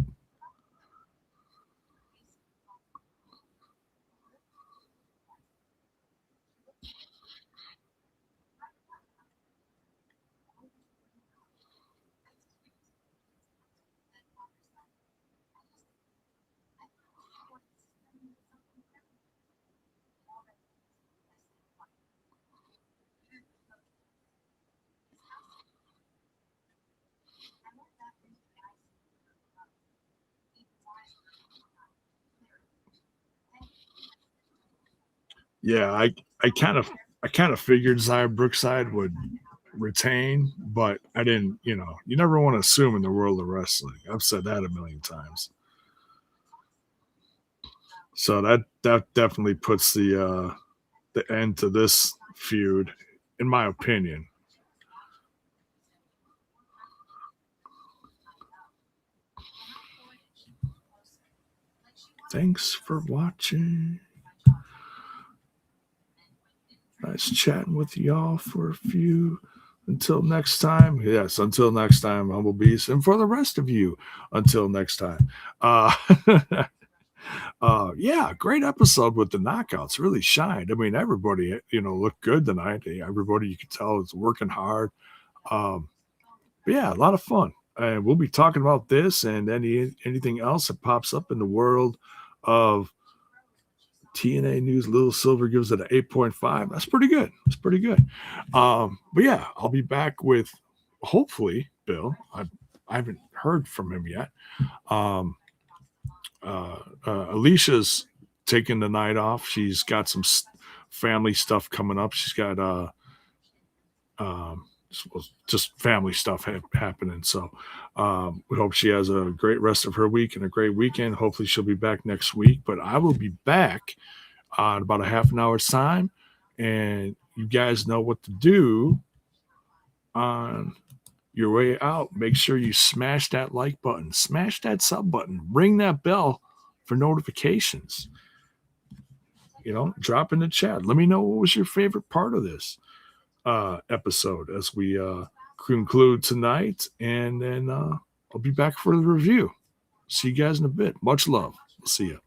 Yeah, I kind of figured Zaya Brookside would retain, but I didn't, you never want to assume in the world of wrestling. I've said that a million times. So that definitely puts the end to this feud, in my opinion. Thanks for watching. Nice chatting with y'all for a few. Until next time, yes, until next time, Humble Beast. And for the rest of you, until next time. Uh, yeah, great episode with the knockouts. Really shined. I mean, everybody, looked good tonight. Everybody you could tell is working hard. Um, but yeah, a lot of fun. And we'll be talking about this and anything else that pops up in the world of TNA news. Little Silver gives it an 8.5. That's pretty good. That's pretty good. But yeah, I'll be back with hopefully Bill. I haven't heard from him yet. Alicia's taking the night off. She's got some family stuff coming up. She's got just family stuff happening. So we hope she has a great rest of her week and a great weekend. Hopefully she'll be back next week. But I will be back in about a half an hour's time, and you guys know what to do on your way out. Make sure you smash that like button, smash that sub button, ring that bell for notifications. Drop in the chat. Let me know what was your favorite part of this episode as we conclude tonight, and then I'll be back for the review. See you guys in a bit. Much love. We'll see you.